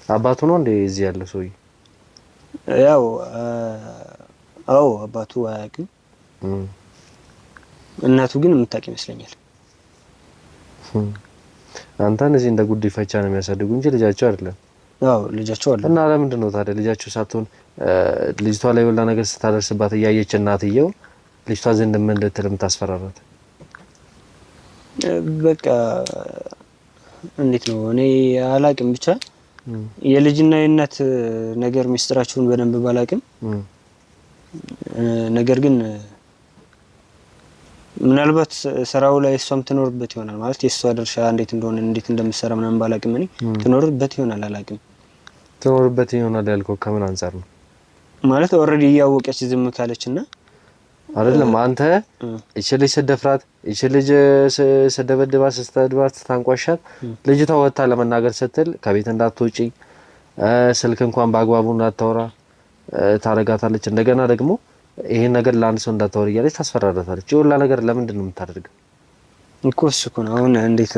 አባቱ ነው እንዴ እዚህ ያለው ሰውዬ? ያው አዎ አባቱ አያውቅም። እናቱ ግን የምታውቅ ይመስለኛል። አንተን እዚህ እንደ ጉዲፈቻ ነው የሚያሳድጉ እንጂ ልጃቸው አይደለም። አዎ ልጃቸው አይደለም። እና ለምንድን ነው ታዲያ ልጃቸው ሳትሆን ልጅቷ ላይ ወላ ነገር ስታደርስባት እያየች እናትየው ልጅቷ ዘንድ ምን ልትልም ታስፈራራት? በቃ እንዴት ነው እኔ አላውቅም። ብቻ የልጅና የእናት ነገር ሚስጥራቸውን በደንብ ባላውቅም ነገር ግን ምናልባት ስራው ላይ እሷም ትኖርበት ይሆናል ማለት የእሷ ድርሻ እንዴት እንደሆነ እንዴት እንደምትሰራ ምናምን ባላቅም እኔ ትኖርበት ይሆናል አላቅም። ትኖርበት ይሆናል ያልከው ከምን አንፃር ነው? ማለት ኦልሬዲ እያወቀች ዝም ካለችና አይደለም አንተ እቺ ልጅ ስደፍራት እቺ ልጅ ስደበድባት ስትደባት ታንቋሻት ልጅቷ ወጣ ለመናገር ስትል ከቤት እንዳትወጪ ስልክ እንኳን በአግባቡ እንዳታወራ ታረጋታለች። እንደገና ደግሞ ይሄን ነገር ለአንድ ሰው እንዳታወሪ እያለች ታስፈራራታለች። ይሁላ ነገር ለምንድን ነው የምታደርገው? እኮ እሱ እኮ ነው አሁን እንዴት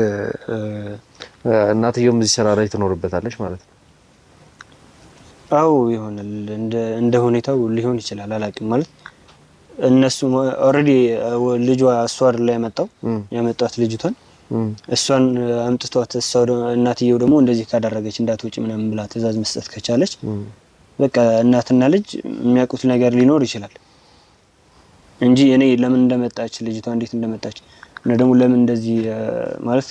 እናትየውም እዚህ ስራ ላይ ትኖርበታለች ማለት ነው? አው ይሆናል እንደ ሁኔታው ሊሆን ይችላል አላውቅም። ማለት እነሱ ኦሬዲ ልጇ እሷ አይደል ያመጣት ልጅቷን እሷን አምጥቷት እናትየው ደግሞ እንደዚህ ካደረገች እንዳትወጪ ምናምን ብላ ትእዛዝ መስጠት ከቻለች በቃ እናትና ልጅ የሚያውቁት ነገር ሊኖር ይችላል እንጂ እኔ ለምን እንደመጣች ልጅቷ እንዴት እንደመጣች እና ደግሞ ለምን እንደዚህ ማለት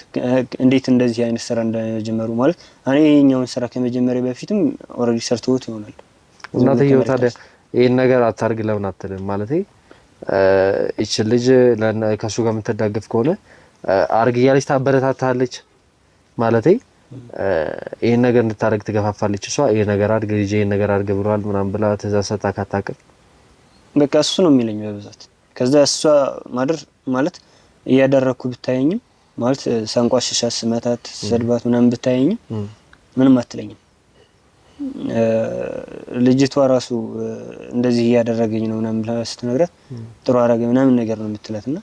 እንዴት እንደዚህ አይነት ስራ እንደጀመሩ ማለት እኔ የኛውን ስራ ከመጀመሪያ በፊትም ኦሬዲ ሰርተውት ይሆናል። እናትየው ታዲያ ይሄን ነገር አታርግ ለምን አትልም? ማለት እቺ ልጅ ከሱ ጋር የምትዳገፍ ከሆነ አርግ እያለች ታበረታታለች ማለት ይሄን ነገር እንድታረግ ትገፋፋለች። እሷ ይሄ ነገር አድርግ ልጅ ይሄን ነገር አድርግ ብሏል ምናምን ብላ ትእዛዝ ሰጣ ካታቀም በቃ እሱ ነው የሚለኝ በብዛት። ከዛ እሷ ማለት እያደረኩ ብታየኝም ማለት ሳንቋሽሻ ስመታት ሰድባት ምናምን ብታየኝም ምንም አትለኝም። ልጅቷ ራሱ እንደዚህ እያደረገኝ ነው ምናምን ብላ ስትነግራት ጥሩ አረገ ምናምን ነገር ነው የምትላትና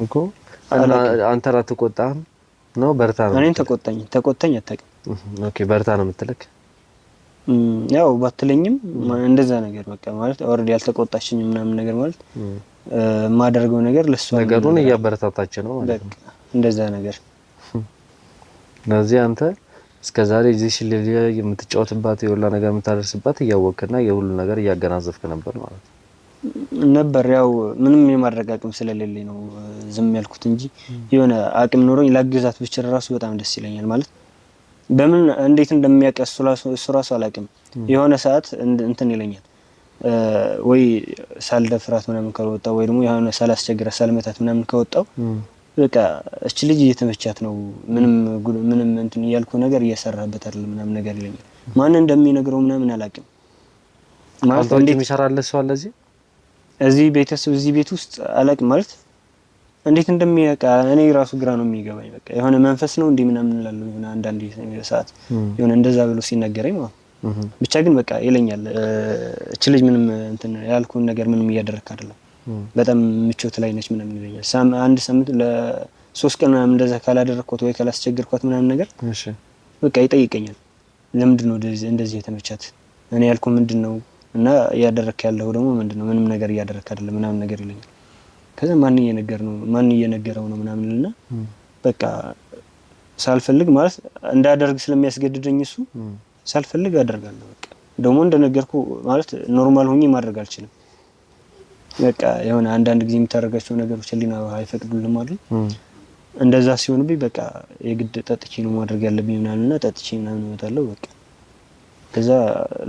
እኮ አንተ አትቆጣም ነው በርታ ነው? እኔን ተቆጣኝ አታውቅም። ኦኬ በርታ ነው የምትልክ? ያው ባትለኝም እንደዛ ነገር በቃ ማለት ኦሬዲ ያልተቆጣችኝ ምናምን ነገር ማለት ማደርገው ነገር ለሷ ነገሩን እያበረታታች ነው ማለት ነው። እንደዛ ነገር ስለዚህ አንተ እስከዛሬ እዚህ ሽልል የምትጫወትባት የሁላ ነገር የምታደርስባት እያወቅና የሁሉ ነገር እያገናዘብክ ነበር ማለት ነው? ነበር ያው ምንም የማድረግ አቅም ስለሌለኝ ነው ዝም ያልኩት እንጂ የሆነ አቅም ኖሮኝ ላግዛት ብችል ራሱ በጣም ደስ ይለኛል። ማለት በምን እንዴት እንደሚያቀስ እሱ ራሱ አላቅም። የሆነ ሰዓት እንትን ይለኛል ወይ ሳልደፍራት ምናምን ከወጣው ወይ ደግሞ የሆነ ሳላስቸግራት ሳልመታት ምናምን ከወጣው በቃ እቺ ልጅ እየተመቻት ነው ምንም እንትን ያልኩ ነገር እየሰራበት አይደለም ምናምን ነገር ይለኛል። ማን እንደሚነግረው ምናምን አላቅም። ማለት እንዴት የሚሰራልህ ሰው አለ እዚህ ቤት ውስጥ አላቅም። ማለት እንዴት እንደሚያቃ እኔ ራሱ ግራ ነው የሚገባኝ። በቃ የሆነ መንፈስ ነው እንዴ ምናምን እላለሁ የሆነ አንዳንድ ሰዓት የሆነ እንደዛ ብሎ ሲነገረኝ ማለት ብቻ ግን በቃ ይለኛል እቺ ልጅ ምንም እንትን ያልኩን ነገር ምንም እያደረክ አይደለም በጣም ምቾት ላይ ነች ምናምን ይለኛል። አንድ ሳምንት ለ3 ቀን ምናምን እንደዛ ካላደረኩት ወይ ካላስቸገርኳት ምናምን ነገር እሺ በቃ ይጠይቀኛል። ለምንድን ነው እንደዚህ የተመቻት እኔ ያልኩ ምንድነው እና ያደረክ ያለው ደግሞ ምንድነው ምንም ነገር እያደረክ አይደለም ምናምን ነገር ይለኛል። ከዛ ማን እየነገረው ነው ምናምንልና በቃ ሳልፈልግ ማለት እንዳደርግ ስለሚያስገድደኝ እሱ ሳልፈልግ አደርጋለሁ። በቃ ደግሞ እንደነገርኩ ማለት ኖርማል ሆኜ ማድረግ አልችልም። በቃ የሆነ አንዳንድ ጊዜ የምታደርጋቸው ነገሮች ሊና አይፈቅዱልም አይደል? እንደዛ ሲሆንብኝ በቃ የግድ ጠጥቼ ነው ማድረግ ያለብኝ ምናምንና ጠጥቼ ምናምን እወጣለሁ። በቃ ከዛ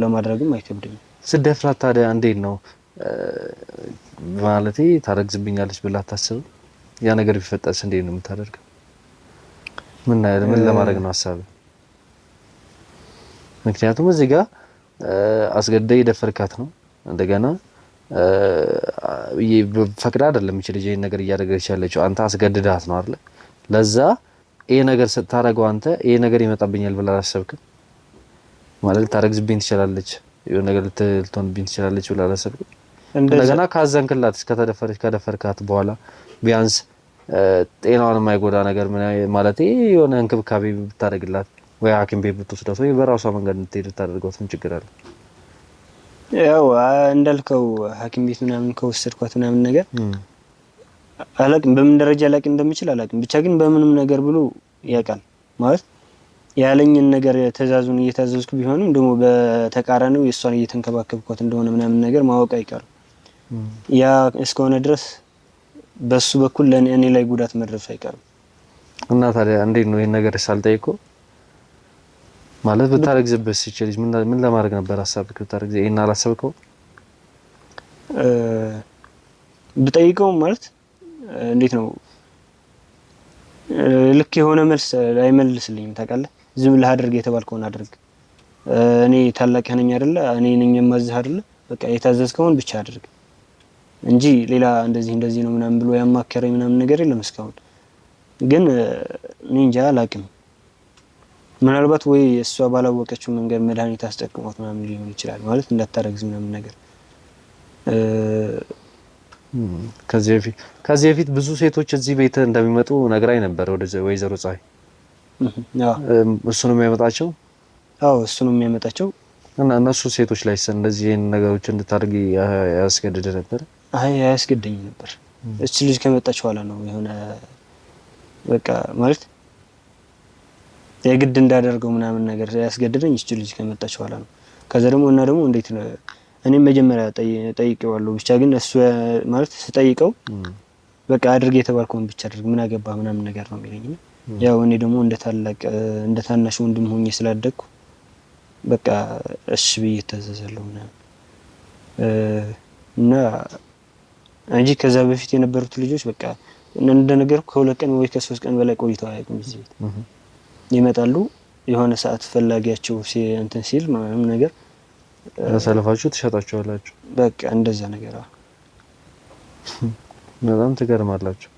ለማድረግም አይከብደኝም። ስደፍራት ታዲያ እንዴት ነው ማለቴ ታረግዝብኛለች ብላ ታስብ? ያ ነገር ቢፈጠርስ እንዴት ነው የምታደርገው? ምን ለማድረግ ነው ሐሳብ? ምክንያቱም እዚህ ጋር አስገድደህ የደፈርካት ነው እንደገና ፈቅዳ አይደለም እቺ ልጅ ይሄን ነገር እያደረገች ያለችው አንተ አስገድዳት ነው አይደል? ለዛ ይሄ ነገር ስታረገው አንተ ይሄ ነገር ይመጣብኛል ብላ አላሰብክም? ማለት ታረግዝብኝ ትችላለች የሆነ ነገር ልትሆንብኝ ትችላለች ብላ አላሰብክም? እንደገና ካዘንክላት ከደፈርካት በኋላ ቢያንስ ጤናዋን የማይጎዳ ነገር ማለት የሆነ እንክብካቤ ብታደርግላት ወይ ሐኪም ቤት ብትወስዳት ወይ በራሷ መንገድ እንድትሄድ ታደርገው ምን ችግር አለ? ያው እንዳልከው ሐኪም ቤት ምናምን ከወሰድኳት ምናምን ነገር አላቅም በምን ደረጃ ላቅ እንደምችል አላቅም። ብቻ ግን በምንም ነገር ብሎ ያውቃል ማለት ያለኝን ነገር ተዛዙን እየታዘዝኩ ቢሆንም ደግሞ በተቃራኒው የሷን እየተንከባከብኳት እንደሆነ ምናምን ነገር ማወቅ አይቀርም። ያ እስከሆነ ድረስ በሱ በኩል ለኔ ላይ ጉዳት መድረሱ አይቀርም። እና ታዲያ እንዴት ነው ይሄን ነገር ሳልጠይቀው ማለት ብታረግዝብስ ይችላል ምን ለማድረግ ነበር ሐሳብክ? ብታረግዝ ይሄን አላሰብከው? ብጠይቀው ማለት እንዴት ነው ልክ የሆነ መልስ አይመልስልኝም ታውቃለህ። ዝም ብለህ አድርግ የተባልከውን አድርግ። እኔ ታላቅ ነኝ አይደለ? እኔ ነኝ የማዝህ አይደለ? በቃ የታዘዝከውን ብቻ አድርግ እንጂ ሌላ እንደዚህ ነው ምናምን ብሎ ያማከረኝ ምናምን ነገር የለም እስካሁን። ግን እኔ እንጃ አላውቅም። ምናልባት ወይ እሷ ባላወቀችው መንገድ መድኃኒት አስጠቅሞት ምናምን ሊሆን ይችላል ማለት እንዳታረግዝ ምናምን ነገር። ከዚህ በፊት ብዙ ሴቶች እዚህ ቤት እንደሚመጡ ነግራኝ ነበር ወደ ወይዘሮ ፀሐይ። እሱ ነው የሚያመጣቸው? አዎ እሱ ነው የሚያመጣቸው። እና እነሱ ሴቶች ላይ እንደዚህ ይሄን ነገሮች እንድታደርጊ ያስገድድ ነበር? አይ ያስገድደኝ ነበር። እቺ ልጅ ከመጣች በኋላ ነው የሆነ በቃ ማለት የግድ እንዳደርገው ምናምን ነገር ያስገድደኝ እቺ ልጅ ከመጣች በኋላ ነው። ከዛ ደግሞ እንዴት ነው እኔም መጀመሪያ ጠይቄዋለሁ። ብቻ ግን እሱ ማለት ስጠይቀው በቃ አድርግ የተባልከውን ብቻ አድርግ ምን አገባ ምናምን ነገር ነው የሚለኝ። ያው እኔ ደግሞ እንደ ታናሽ ወንድም ሆኜ ስላደግኩ በቃ እሺ ብዬ ተዘዘለው እና እንጂ ከዛ በፊት የነበሩት ልጆች በቃ እንደነገርኩ ከሁለት ቀን ወይ ከ3 ቀን በላይ ቆይተው አያውቁም እዚህ ቤት። ይመጣሉ የሆነ ሰዓት ፈላጊያቸው እንትን ሲል ምናምን ነገር ተሰልፋችሁ ትሸጣችኋላችሁ። በቃ እንደዛ ነገር በጣም ትገርማላችሁ።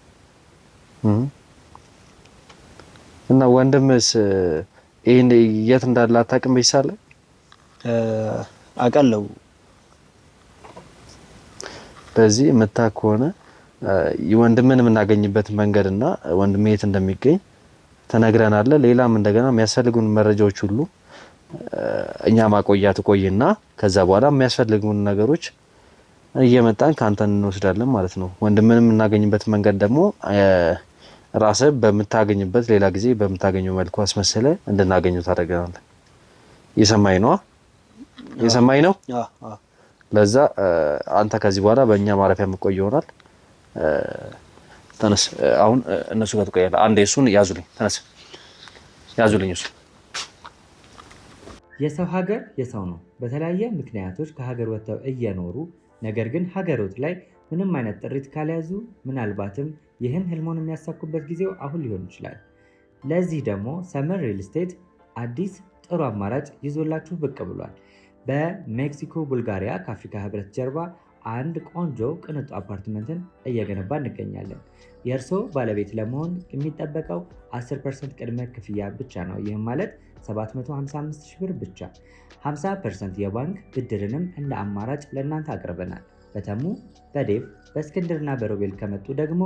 እና ወንድምስ ይሄን የት እንዳለ አታውቅም? በይሳለ አውቃለሁ። በዚህ መታ ከሆነ ወንድምን የምናገኝበት መንገድና ወንድሜ የት እንደሚገኝ ተነግረናል። ሌላም እንደገና የሚያስፈልጉን መረጃዎች ሁሉ እኛ ማቆያ ትቆይና ከዛ በኋላ የሚያስፈልጉን ነገሮች እየመጣን ካንተን እንወስዳለን ማለት ነው። ወንድምንም የምናገኝበት መንገድ ደግሞ ራስህ በምታገኝበት ሌላ ጊዜ በምታገኘው መልኩ አስመስለ እንድናገኘው ታደርገናለህ። የሰማይ ነው? ለዛ አንተ ከዚህ በኋላ በእኛ ማረፊያ የምትቆይ ይሆናል። ተነስ፣ አሁን እነሱ ጋር ትቆያለህ። አንዴ እሱን ያዙልኝ። ተነስ፣ ያዙልኝ እሱ። የሰው ሀገር የሰው ነው። በተለያየ ምክንያቶች ከሀገር ወጥተው እየኖሩ ነገር ግን ሀገሮት ላይ ምንም አይነት ጥሪት ካልያዙ ምናልባትም ይህን ህልሞን የሚያሳኩበት ጊዜው አሁን ሊሆን ይችላል። ለዚህ ደግሞ ሰመር ሪል ስቴት አዲስ ጥሩ አማራጭ ይዞላችሁ ብቅ ብሏል። በሜክሲኮ ቡልጋሪያ ከአፍሪካ ህብረት ጀርባ አንድ ቆንጆ ቅንጡ አፓርትመንትን እየገነባ እንገኛለን። የእርሶ ባለቤት ለመሆን የሚጠበቀው 10% ቅድመ ክፍያ ብቻ ነው። ይህም ማለት 755,000 ብር ብቻ። 50% የባንክ ብድርንም እንደ አማራጭ ለእናንተ አቅርበናል። በተሙ በዴቭ በእስክንድርና በሮቤል ከመጡ ደግሞ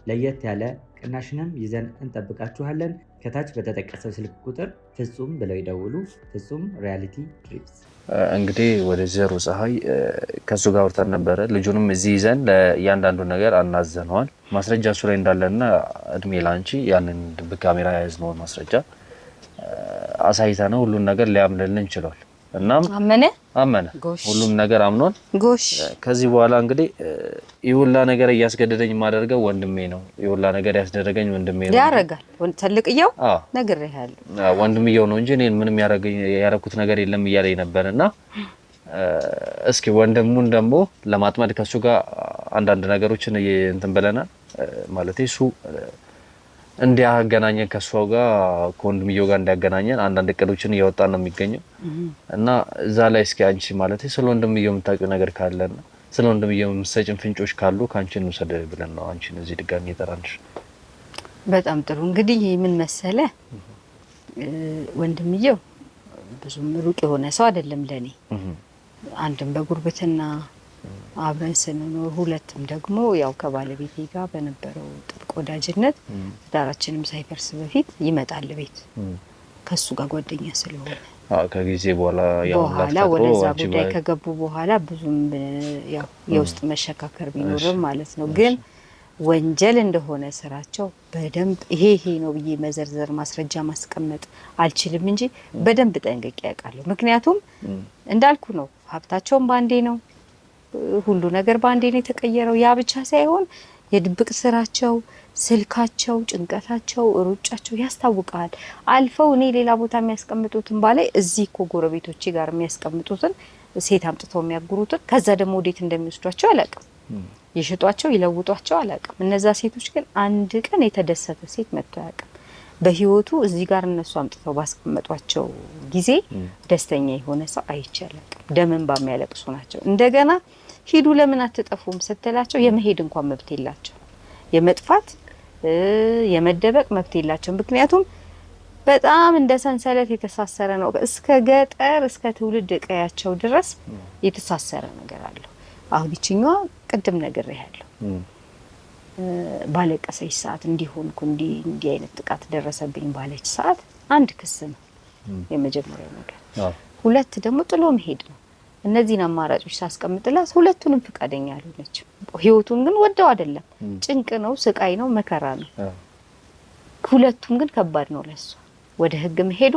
ለየት ያለ ቅናሽንም ይዘን እንጠብቃችኋለን። ከታች በተጠቀሰው ስልክ ቁጥር ፍጹም ብለው ይደውሉ። ፍጹም ሪያሊቲ ድሪምስ። እንግዲህ ወደ ዘሩ ፀሐይ ከሱ ጋር ወርተን ነበረ። ልጁንም እዚህ ይዘን ለእያንዳንዱ ነገር አናዘነዋል። ማስረጃ እሱ ላይ እንዳለና እድሜ ላንቺ ያንን በካሜራ ያዝነውን ማስረጃ አሳይተነው ሁሉን ነገር ሊያምንልን እንችላለን። እናም አመነ ሁሉም ነገር አምኖን ጎሽ። ከዚህ በኋላ እንግዲህ ይሁላ ነገር እያስገደደኝ ማደርገው ወንድሜ ነው። ይሁላ ነገር ያስደረገኝ ወንድሜ ነው። ያረጋል ትልቅየው ነግሬሃለሁ። ወንድምየው ነው እንጂ እኔን ምንም ያረኩት ነገር የለም እያለኝ ነበርና እስኪ ወንድሙን ደግሞ ለማጥመድ ከሱ ጋር አንዳንድ ነገሮችን እንትን ብለናል። ማለት እሱ እንዲያገናኘን ከሷው ጋር ከወንድምየው ጋር እንዲያገናኘን አንዳንድ እቅዶችን እያወጣን ነው የሚገኘው እና እዛ ላይ እስኪ አንቺ ማለት ስለ ወንድምየው የምታውቂው ነገር ካለና ስለ ወንድምየው የምትሰጭን ፍንጮች ካሉ ካንቺ እንውሰድ ብለን ነው አንቺን እዚህ ድጋሚ የጠራንሽ። በጣም ጥሩ። እንግዲህ ምን መሰለ ወንድምየው ብዙም ሩቅ የሆነ ሰው አይደለም ለኔ። አንድም በጉርብትና አብረን ስንኖር፣ ሁለትም ደግሞ ያው ከባለቤቴ ጋር በነበረው ጥብቅ ወዳጅነት ትዳራችንም ሳይፈርስ በፊት ይመጣል ቤት ከሱ ጋር ጓደኛ ስለሆነ ከጊዜ በኋላ ወደዛ ጉዳይ ከገቡ በኋላ ብዙም ያው የውስጥ መሸካከር ቢኖርም ማለት ነው። ግን ወንጀል እንደሆነ ስራቸው በደንብ ይሄ ነው ብዬ መዘርዘር ማስረጃ ማስቀመጥ አልችልም እንጂ በደንብ ጠንቅቄ ያውቃለሁ። ምክንያቱም እንዳልኩ ነው ሀብታቸውም ባንዴ ነው፣ ሁሉ ነገር ባንዴ ነው የተቀየረው። ያ ብቻ ሳይሆን የድብቅ ስራቸው፣ ስልካቸው፣ ጭንቀታቸው፣ ሩጫቸው ያስታውቃል። አልፈው እኔ ሌላ ቦታ የሚያስቀምጡትን ባላይ እዚህ እኮ ጎረቤቶቼ ጋር የሚያስቀምጡትን ሴት አምጥተው የሚያጉሩትን ከዛ ደግሞ ወዴት እንደሚወስዷቸው አላውቅም። ይሽጧቸው ይለውጧቸው አላውቅም። እነዛ ሴቶች ግን አንድ ቀን የተደሰተ ሴት መጥቶ አያውቅም በህይወቱ። እዚህ ጋር እነሱ አምጥተው ባስቀመጧቸው ጊዜ ደስተኛ የሆነ ሰው አይቼ አላውቅም። ደምን ባሚያለቅሱ ናቸው። እንደገና ሂዱ ለምን አትጠፉም ስትላቸው የመሄድ እንኳን መብት የላቸው፣ የመጥፋት የመደበቅ መብት የላቸው። ምክንያቱም በጣም እንደ ሰንሰለት የተሳሰረ ነው። እስከ ገጠር እስከ ትውልድ ቀያቸው ድረስ የተሳሰረ ነገር አለው። አሁን ይችኛዋ ቅድም ነገር ያለው ባለቀሰች ሰዓት እንዲሆንኩ እንዲህ አይነት ጥቃት ደረሰብኝ ባለች ሰዓት አንድ ክስ ነው የመጀመሪያው ነገር። ሁለት ደግሞ ጥሎ መሄድ ነው። እነዚህን አማራጮች ሳስቀምጥላት ሁለቱንም ፍቃደኛ አልሆነችም። ህይወቱን ግን ወደው አይደለም፣ ጭንቅ ነው፣ ስቃይ ነው፣ መከራ ነው። ሁለቱም ግን ከባድ ነው ለሷ። ወደ ህግ መሄዱ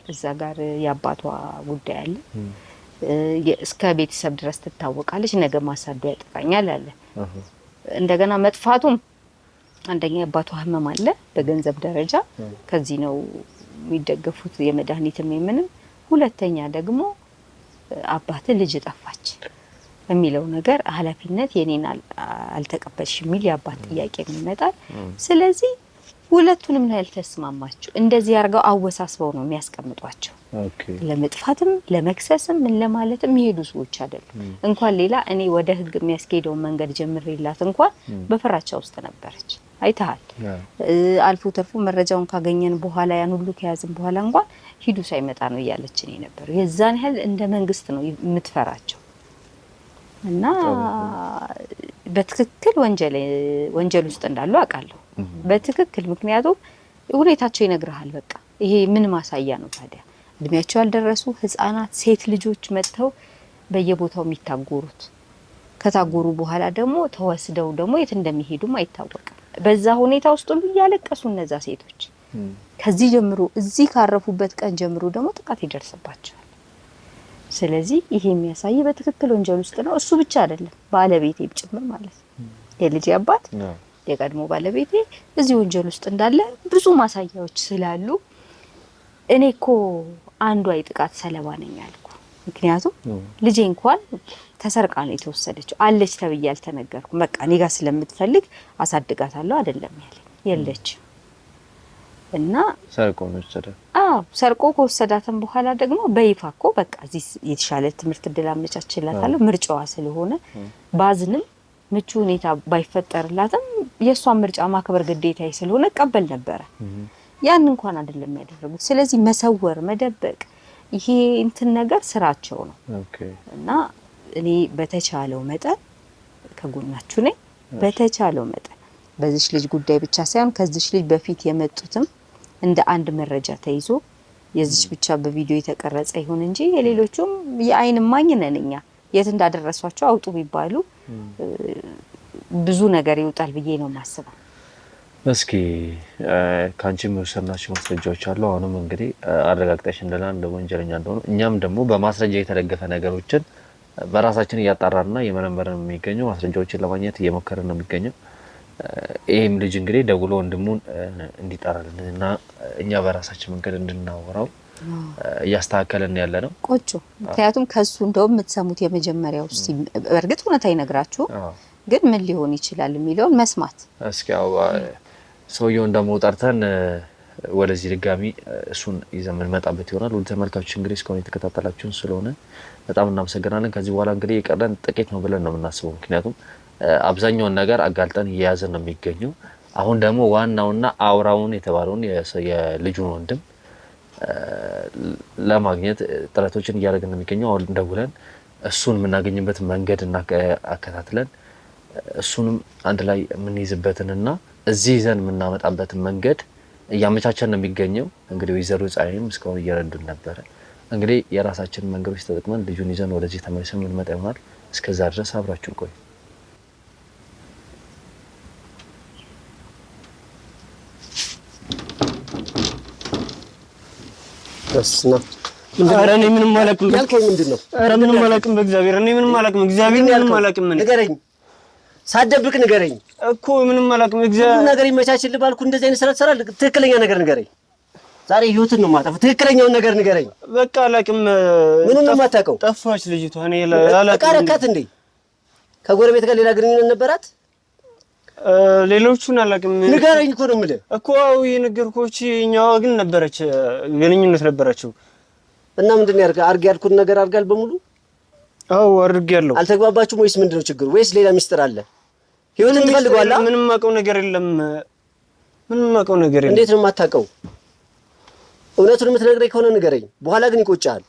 እዛ ጋር የአባቷ ጉዳይ አለ። እስከ ቤተሰብ ድረስ ትታወቃለች። ነገ ማሳዶ ያጠቃኛል አለ። እንደገና መጥፋቱም አንደኛ የአባቷ ህመም አለ በገንዘብ ደረጃ፣ ከዚህ ነው የሚደገፉት የመድኃኒትም የምንም። ሁለተኛ ደግሞ አባት ልጅ ጠፋች የሚለው ነገር ኃላፊነት የኔን አልተቀበልሽ የሚል የአባት ጥያቄ ይመጣል። ስለዚህ ሁለቱንም ነው ያልተስማማቸው። እንደዚህ አርገው አወሳስበው ነው የሚያስቀምጧቸው። ለመጥፋትም ለመክሰስም ምን ለማለትም የሚሄዱ ሰዎች አይደሉም። እንኳን ሌላ እኔ ወደ ህግ የሚያስኬደው መንገድ ጀምሬላት እንኳን በፍራቻ ውስጥ ነበረች። አይተሃል። አልፎ ተርፎ መረጃውን ካገኘን በኋላ ያን ሁሉ ከያዝን በኋላ እንኳን ሂዱ ሳይመጣ ነው እያለችን የነበረው። የዛን ያህል እንደ መንግስት ነው የምትፈራቸው። እና በትክክል ወንጀል ውስጥ እንዳሉ አውቃለሁ በትክክል። ምክንያቱም ሁኔታቸው ይነግርሃል። በቃ ይሄ ምን ማሳያ ነው ታዲያ? እድሜያቸው ያልደረሱ ህፃናት፣ ሴት ልጆች መጥተው በየቦታው የሚታጎሩት፣ ከታጎሩ በኋላ ደግሞ ተወስደው ደግሞ የት እንደሚሄዱም አይታወቅም። በዛ ሁኔታ ውስጥ ሁሉ እያለቀሱ እነዛ ሴቶች ከዚህ ጀምሮ እዚህ ካረፉበት ቀን ጀምሮ ደግሞ ጥቃት ይደርስባቸዋል። ስለዚህ ይሄ የሚያሳይ በትክክል ወንጀል ውስጥ ነው። እሱ ብቻ አይደለም ባለቤቴ ጭምር ማለት ነው። የልጅ አባት የቀድሞ ባለቤቴ እዚህ ወንጀል ውስጥ እንዳለ ብዙ ማሳያዎች ስላሉ እኔ እኮ አንዷ የጥቃት ሰለባ ነኝ አልኩ። ምክንያቱም ልጄ እንኳን ተሰርቃ ነው የተወሰደችው። አለች ተብዬ አልተነገርኩም። በቃ እኔ ጋር ስለምትፈልግ አሳድጋታለሁ አይደለም ያለኝ። የለችም እና ሰርቆ ነው ወሰደ። ሰርቆ ከወሰዳተም በኋላ ደግሞ በይፋ እኮ በቃ እዚህ የተሻለ ትምህርት እድል አመቻችላታለሁ ምርጫዋ ስለሆነ ባዝንም ምቹ ሁኔታ ባይፈጠርላትም የሷን ምርጫ ማክበር ግዴታዬ ስለሆነ ቀበል ነበር። ያን እንኳን አይደለም ያደረጉት። ስለዚህ መሰወር፣ መደበቅ ይሄ እንትን ነገር ስራቸው ነው። እና እኔ በተቻለው መጠን ከጎናችሁ ነኝ። በተቻለው መጠን በዚህ ልጅ ጉዳይ ብቻ ሳይሆን ከዚህ ልጅ በፊት የመጡትም እንደ አንድ መረጃ ተይዞ የዚህ ብቻ በቪዲዮ የተቀረጸ ይሁን እንጂ የሌሎቹም የአይን ማኝ ነን እኛ። የት እንዳደረሷቸው አውጡ ቢባሉ ብዙ ነገር ይወጣል ብዬ ነው ማስበው። እስኪ ካንቺ የወሰድናቸው ማስረጃዎች አሉ። አሁንም እንግዲህ አረጋግጠሽ እንደ ወንጀለኛ እንደሆነ እኛም ደግሞ በማስረጃ የተደገፈ ነገሮችን በራሳችን እያጣራንና የመረመርን የሚገኘው ማስረጃዎችን ለማግኘት እየሞከርን ነው የሚገኘው። ይሄም ልጅ እንግዲህ ደውሎ ወንድሙን እንዲጠራልንና እኛ በራሳችን መንገድ እንድናወራው እያስተካከለን ያለ ነው። ቆጮ ምክንያቱም ከሱ እንደውም የምትሰሙት የመጀመሪያው በእርግጥ እውነት አይነግራችሁ ግን ምን ሊሆን ይችላል የሚለውን መስማት እስኪ ያው ሰውየውን ደግሞ ጠርተን ወደዚህ ድጋሚ እሱን ይዘን የምንመጣበት ይሆናል። ወደ ተመልካቾች እንግዲህ እስካሁን የተከታተላችሁን ስለሆነ በጣም እናመሰግናለን። ከዚህ በኋላ እንግዲህ የቀረን ጥቂት ነው ብለን ነው የምናስበው። ምክንያቱም አብዛኛውን ነገር አጋልጠን እየያዘን ነው የሚገኘው። አሁን ደግሞ ዋናውና አውራውን የተባለውን የልጁን ወንድም ለማግኘት ጥረቶችን እያደረግን ነው የሚገኘው። አሁን ደውለን እሱን የምናገኝበት መንገድ አከታትለን እሱንም አንድ ላይ የምንይዝበትንና እዚህ ይዘን የምናመጣበትን መንገድ እያመቻቸን ነው የሚገኘው። እንግዲህ ወይዘሮ ፀሐይም እስካሁን እየረዱን ነበረ። እንግዲህ የራሳችንን መንገዶች ተጠቅመን ልጁን ይዘን ወደዚህ ተመልሰን የምንመጣ ይሆናል። እስከዛ ድረስ አብራችሁን ቆዩ። ኧረ እኔ ምንም አላውቅም ያልከኝ ምንድን ነው? ኧረ ምንም አላውቅም በእግዚአብሔር እኔ ምንም አላውቅም። እግዚአብሔር ምንም አላውቅም። ንገረኝ፣ ሳትደብቅ ንገረኝ እኮ ምንም አላውቅም። እግዚአብሔር ነገር ይመቻችልህ ባልኩ እንደዚህ አይነት ስራ ትሰራለህ። ትክክለኛ ነገር ንገረኝ። ዛሬ ህይወትን ነው የማጠፋው። ትክክለኛውን ነገር ንገረኝ። በቃ አላውቅም። ምንም ነው የማታውቀው? ጠፋች ልጅቷ። እኔ አላውቅም። ቀረካት እንዴ? ከጎረቤት ጋር ሌላ ግንኙነት ነበራት? ሌሎቹን አላውቅም። ንገረኝ እኮ ነው የምልህ እኮ የነገርኩህ እኛዋ ግን ነበረች፣ ግንኙነት ነበራቸው። እና ምንድን ነው አድርግ ያልኩት ነገር አድርጋል በሙሉ? አዎ አድርጌያለሁ። አልተግባባችሁም ወይስ ምንድነው ችግሩ? ወይስ ሌላ ሚስጥር አለ? ህይወትን ትፈልገዋለህ? ምንም የማውቀው ነገር የለም። ምንም የማውቀው ነገር የለም። እንዴት ነው የማታውቀው? እውነቱን የምትነግረኝ ከሆነ ንገረኝ። በኋላ ግን ይቆጫል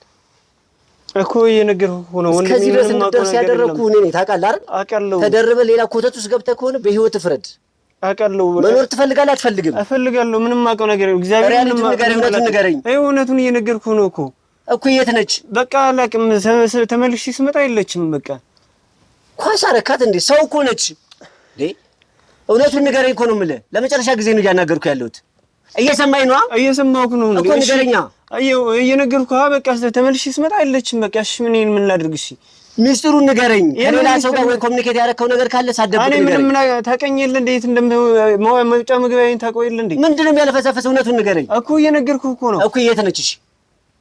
እኮ እየነገርኩህ ነው። ወንድሜ እስከዚህ ድረስ እንድትደርስ ያደረኩህ እኔ ነኝ። ታውቃለህ አይደል? አውቃለሁ። ተደርበህ ሌላ ኮተት ውስጥ ገብተህ ከሆነ በህይወት ፍረድ። አውቃለሁ። መኖር ትፈልጋለህ አትፈልግም? እፈልጋለሁ። ምንም የማውቀው ነገር የለም። እግዚአብሔር እውነቱን ንገረኝ። እውነቱን እየነገርኩህ ነው እኮ የት ነች? በቃ አላውቅም። ተመልሼ ስመጣ የለችም። በቃ ኳስ አረካት እንዴ? ሰው እኮ ነች እንዴ? እውነቱን ንገረኝ እኮ ነው የምልህ። ለመጨረሻ ጊዜ ነው እያናገርኩህ ያለሁት። እየሰማኝ ነው? እየሰማሁህ ነው እኮ ንገረኛ። እየነገርኩህ በቃ ተመልሼ ስመጣ የለችም። በቃ እሺ ምን ላድርግ? እሺ ሚስጥሩን ንገረኝ። ከሌላ ሰው ጋር ወይ ኮሙኒኬት ያደረከው ነገር ካለ ሳደብቅ ንገረኝ። እኔ ምንም ታውቀኝ የለ እንዴ? መውጫ መግቢያዬን ታውቀው የለ እንዴ? ምንድነው የሚያለፈሰፈው? እውነቱን ንገረኝ እኮ እየነገርኩህ እኮ ነው እኮ። የት ነች? እሺ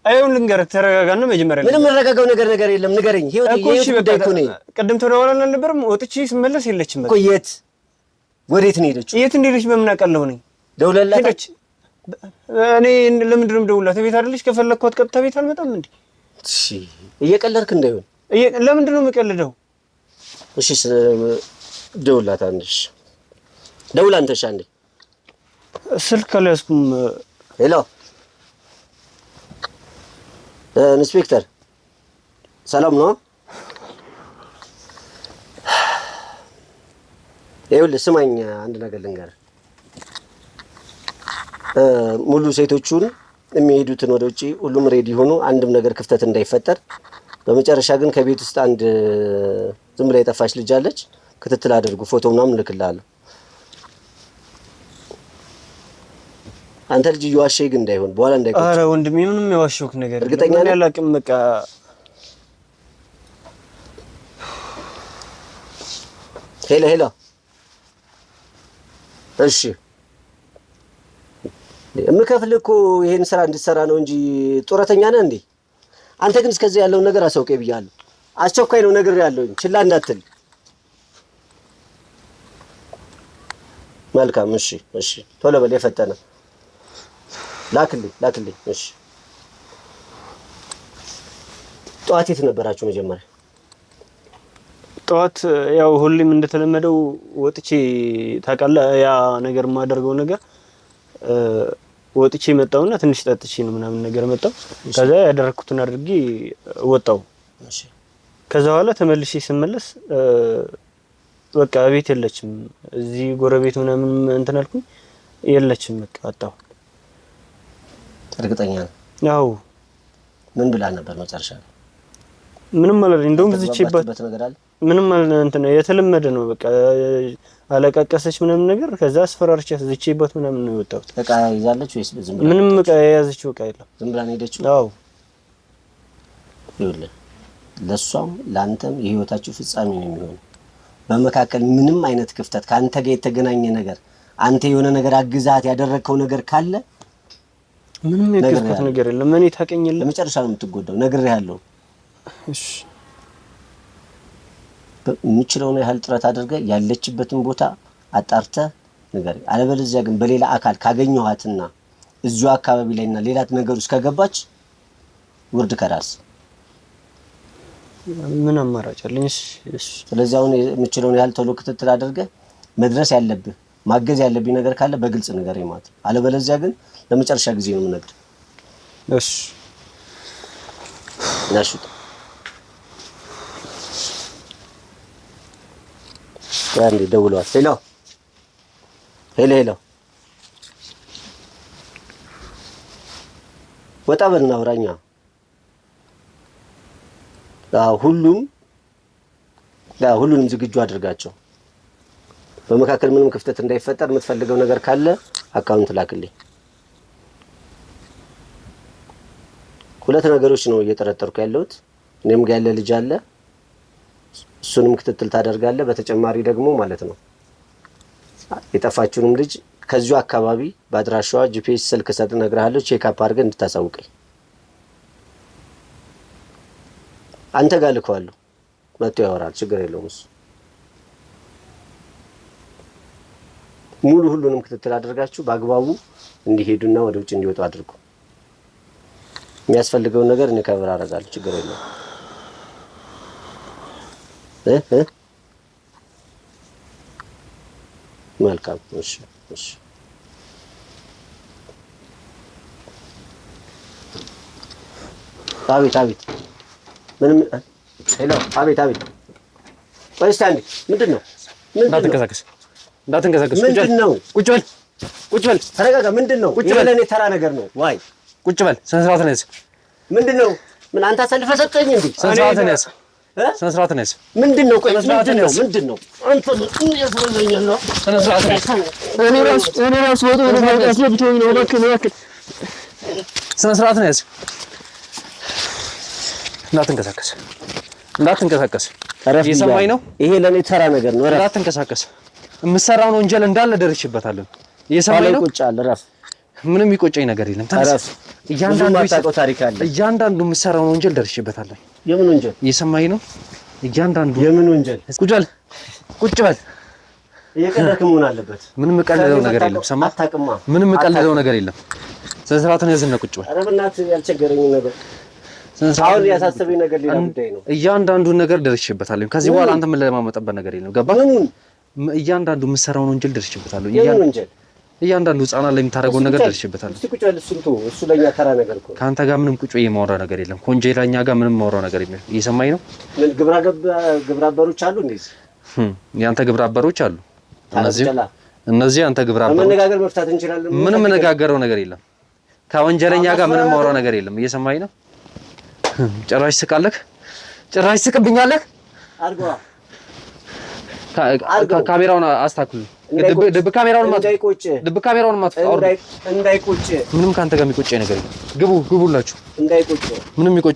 አይሁን ልንገርህ። ተረጋጋና መጀመሪያ ምንም መረጋጋው ነገር የለም። ንገረኝ። ህይወት ጉዳይ እኮ ነው። ቅድም ተደዋውለን አልነበረም? ወጥቼ ስመለስ የለችም። እኮ የት ወዴት ነው ሄደችው? የት እንደሄደች በምን አውቃለሁ? ነኝ ደውለላት ሄደች። እኔ ለምንድን ነው የምደውልላት? ቤት አይደለች? ከፈለግኳት ቀጥታ ቤት አልመጣም እንዴ? እሺ እየቀለድክ እንዳይሆን። ለምንድን ነው የምቀልደው? እሺ ደውላት አንዴ። እሺ ደውል አንተ። እሺ አንዴ ስልክ አልያዝኩም። ሄሎ ኢንስፔክተር ሰላም ነው? ይኸውልህ ስማኝ፣ አንድ ነገር ልንገርህ። ሙሉ ሴቶቹን የሚሄዱትን ወደ ውጪ ሁሉም ሬዲ ሆኑ፣ አንድም ነገር ክፍተት እንዳይፈጠር። በመጨረሻ ግን ከቤት ውስጥ አንድ ዝም ብላ የጠፋች ልጅ አለች። ክትትል አድርጉ፣ ፎቶ ምናምን እልክልሃለሁ። አንተ ልጅ እየዋሸህ ግን እንዳይሆን በኋላ እንዳይቆጭ። ኧረ ወንድሜ ምንም የዋሸሁት ነገር እርግጠኛ ነህ? አላውቅም። በቃ ሄሎ እሺ የምከፍልህ እኮ ይሄን ስራ እንድትሰራ ነው እንጂ ጡረተኛ ነህ እንዴ? አንተ ግን እስከዚህ ያለውን ነገር አሳውቀኝ ብያለሁ። አስቸኳይ ነው ነግሬሃለሁኝ፣ ችላ እንዳትል። መልካም እሺ ቶሎ በል የፈጠነ ላክልኝ። እሺ ጠዋት የት ነበራችሁ መጀመሪያ? ጠዋት ያው ሁሌም እንደተለመደው ወጥቼ ታውቃለህ፣ ያ ነገር የማደርገው ነገር ወጥቼ መጣውና ትንሽ ጠጥቼ ነው ምናምን ነገር መጣው። ከዛ ያደረኩትን አድርጌ ወጣው። እሺ ከዛ በኋላ ተመልሼ ስመለስ በቃ ቤት የለችም። እዚህ ጎረቤት ምናምን እንትን አልኩኝ፣ የለችም። በቃ ወጣው። እርግጠኛ ነህ? ያው ምን ብላ ነበር መጨረሻ? ምንም ማለት እንደውም ዝቼበት ነገር አለ? ምንም እንትን የተለመደ ነው። በቃ አለቃቀሰች ምናምን ነገር። ከዛ አስፈራርቻት ዝቼበት ምናምን ነው የወጣሁት። እቃ ይዛለች ወይስ ዝም ብላ? ምንም እቃ የያዘችው እቃ የለም። ዝም ብላ ነው ሄደችው? አዎ ይኸውልህ ለሷም ለአንተም የህይወታችሁ ፍጻሜ ነው የሚሆነው። በመካከል ምንም አይነት ክፍተት ከአንተ ጋር የተገናኘ ነገር፣ አንተ የሆነ ነገር አግዛት ያደረግከው ነገር ካለ ምንም የከፍኩት ነገር የለም። እኔ ታውቀኝ የለም። ለመጨረሻ ነው የምትጎዳው። ነግሬሃለሁ። እሺ የምችለውን ያህል ጥረት አድርገህ ያለችበትን ቦታ አጣርተህ ንገረኝ። አለበለዚያ ግን በሌላ አካል ካገኘኋትና እዚሁ አካባቢ ላይና ሌላ ነገር ውስጥ ከገባች ውርድ ከራስ። ምን አማራጭ አለኝ? እሺ ስለዚህ አሁን የምችለውን ያህል ቶሎ ክትትል አድርገህ መድረስ ያለብህ ማገዝ ያለብኝ ነገር ካለ በግልጽ ንገረኝ ማለት ነው። አለበለዚያ ግን ለመጨረሻ ጊዜ ነው የምነግርህ። እሺ ናሹት አንዴ ደውለዋል። ሄሎ ወጣ በልና አውራኛ። ሁሉንም ዝግጁ አድርጋቸው። በመካከል ምንም ክፍተት እንዳይፈጠር የምትፈልገው ነገር ካለ አካውንት ላክልኝ። ሁለት ነገሮች ነው እየጠረጠርኩ ያለሁት። እኔም ጋር ያለ ልጅ አለ፣ እሱንም ክትትል ታደርጋለህ። በተጨማሪ ደግሞ ማለት ነው የጠፋችሁንም ልጅ ከዚሁ አካባቢ በአድራሻዋ ጂፒኤስ ስልክ ሰጥ እነግርሃለሁ። ቼክ አፕ አድርገህ እንድታሳውቀኝ አንተ ጋር ልከዋለሁ። መጥቶ ያወራል፣ ችግር የለውም እሱ። ሙሉ ሁሉንም ክትትል አድርጋችሁ በአግባቡ እንዲሄዱና ወደ ውጭ እንዲወጡ አድርጉ። የሚያስፈልገውን ነገር እኔ ከበር አደርጋለሁ። ችግር የለውም። መልካም። እሺ እሺ። አቤት አቤት። ምንም ሄሎ። አቤት አቤት። ወይስ አንዴ ምንድን ነው? እንዳትንቀሳቀስ እንዳትንቀሳቀስ። ምንድን ነው? ቁጭ በል ቁጭ በል። ተረጋጋ። ምንድን ነው? ቁጭ በል። እኔ ተራ ነገር ነው። ዋይ ቁጭ በል። ስነ ስርዓትን ያዝ። ምንድን ነው? ምን አንተ አሳልፈህ ሰጠኝ እንዴ? ስነ ስርዓትን ያዝ። ስነ ስርዓትን ያዝ። ምንድን ነው? ቆይ ምንድን ነው? ምንድን ነው? አንተ ምን ያስረዘኛል ነው? ስነ ስርዓትን ያዝ። እኔ ራስ ወጡ ነው ያስለብቶኝ ነው። እባክህ ስነ ስርዓትን ያዝ። እንዳትንቀሳቀስ እንዳትንቀሳቀስ። እየሰማኝ ነው? ይሄ ለኔ ተራ ነገር ነው። እንዳትንቀሳቀስ። የምትሰራውን ወንጀል እንዳለ ደርሼበታለሁ። እየሰማኝ ነው? ቁጭ አለ። ረፍ። ምንም ይቆጨኝ ነገር የለም። ተረፍ። እያንዳንዱ ታሪክ አለ። እያንዳንዱ የምትሰራውን ወንጀል ደርሼበታለሁ። የምን ወንጀል? እየሰማኝ ነው? እያንዳንዱ የምን ወንጀል? ቁጭ በል ቁጭ በል። እየቀለድክ መሆን አለበት። ምንም ቀልደው ነገር የለም። ሰማ? አታውቅማ። ምንም ቀልደው ነገር የለም። ስነ ስርዓትን ያዝና ቁጭ በል። ኧረ በእናትህ ያልቸገረኝ ነገር አሁን ያሳሰበኝ ነገር ሌላ ጉዳይ ነው። እያንዳንዱን ነገር ደርሼበታለሁ። ከዚህ በኋላ አንተ ምን ለማመጣበት ነገር የለም። ገባህ? እያንዳንዱ የምትሰራውን ወንጀል ደርሼበታለሁ። የምን ወንጀል? እያንዳንዱ ህፃናት ላይ የምታደርገውን ነገር ደርሼበታለሁ። እስቲ ቁጭ በል። እሱ ለኛ ተራ ነገር እኮ። ከአንተ ጋር ምንም ቁጭ የማወራው ነገር የለም። ከወንጀለኛ ጋር ምንም የማወራው ነገር የለም። እየሰማኝ ነው? ምን ግብረ አበሮች አሉ እንደዚህ? ያንተ ግብረ አበሮች አሉ። እነዚህ አንተ ግብረ አበሮች መነጋገር መፍታት እንችላለን። ምንም መነጋገረው ነገር የለም። ከወንጀለኛ ጋር ምንም የማወራው ነገር የለም። እየሰማኝ ነው? ጭራሽ ስቃለህ? ጭራሽ ስቅብኛለህ? አድርገዋ። ካሜራውን አስተካክሉ። ድብ ካሜራውን ማጥፋ። እንዳይቆጭ። ምንም ካንተ ጋር የሚቆጨኝ ነገር የለም። ግቡ ግቡላችሁ። እንዳይቆጭ። ምንም የሚቆጭ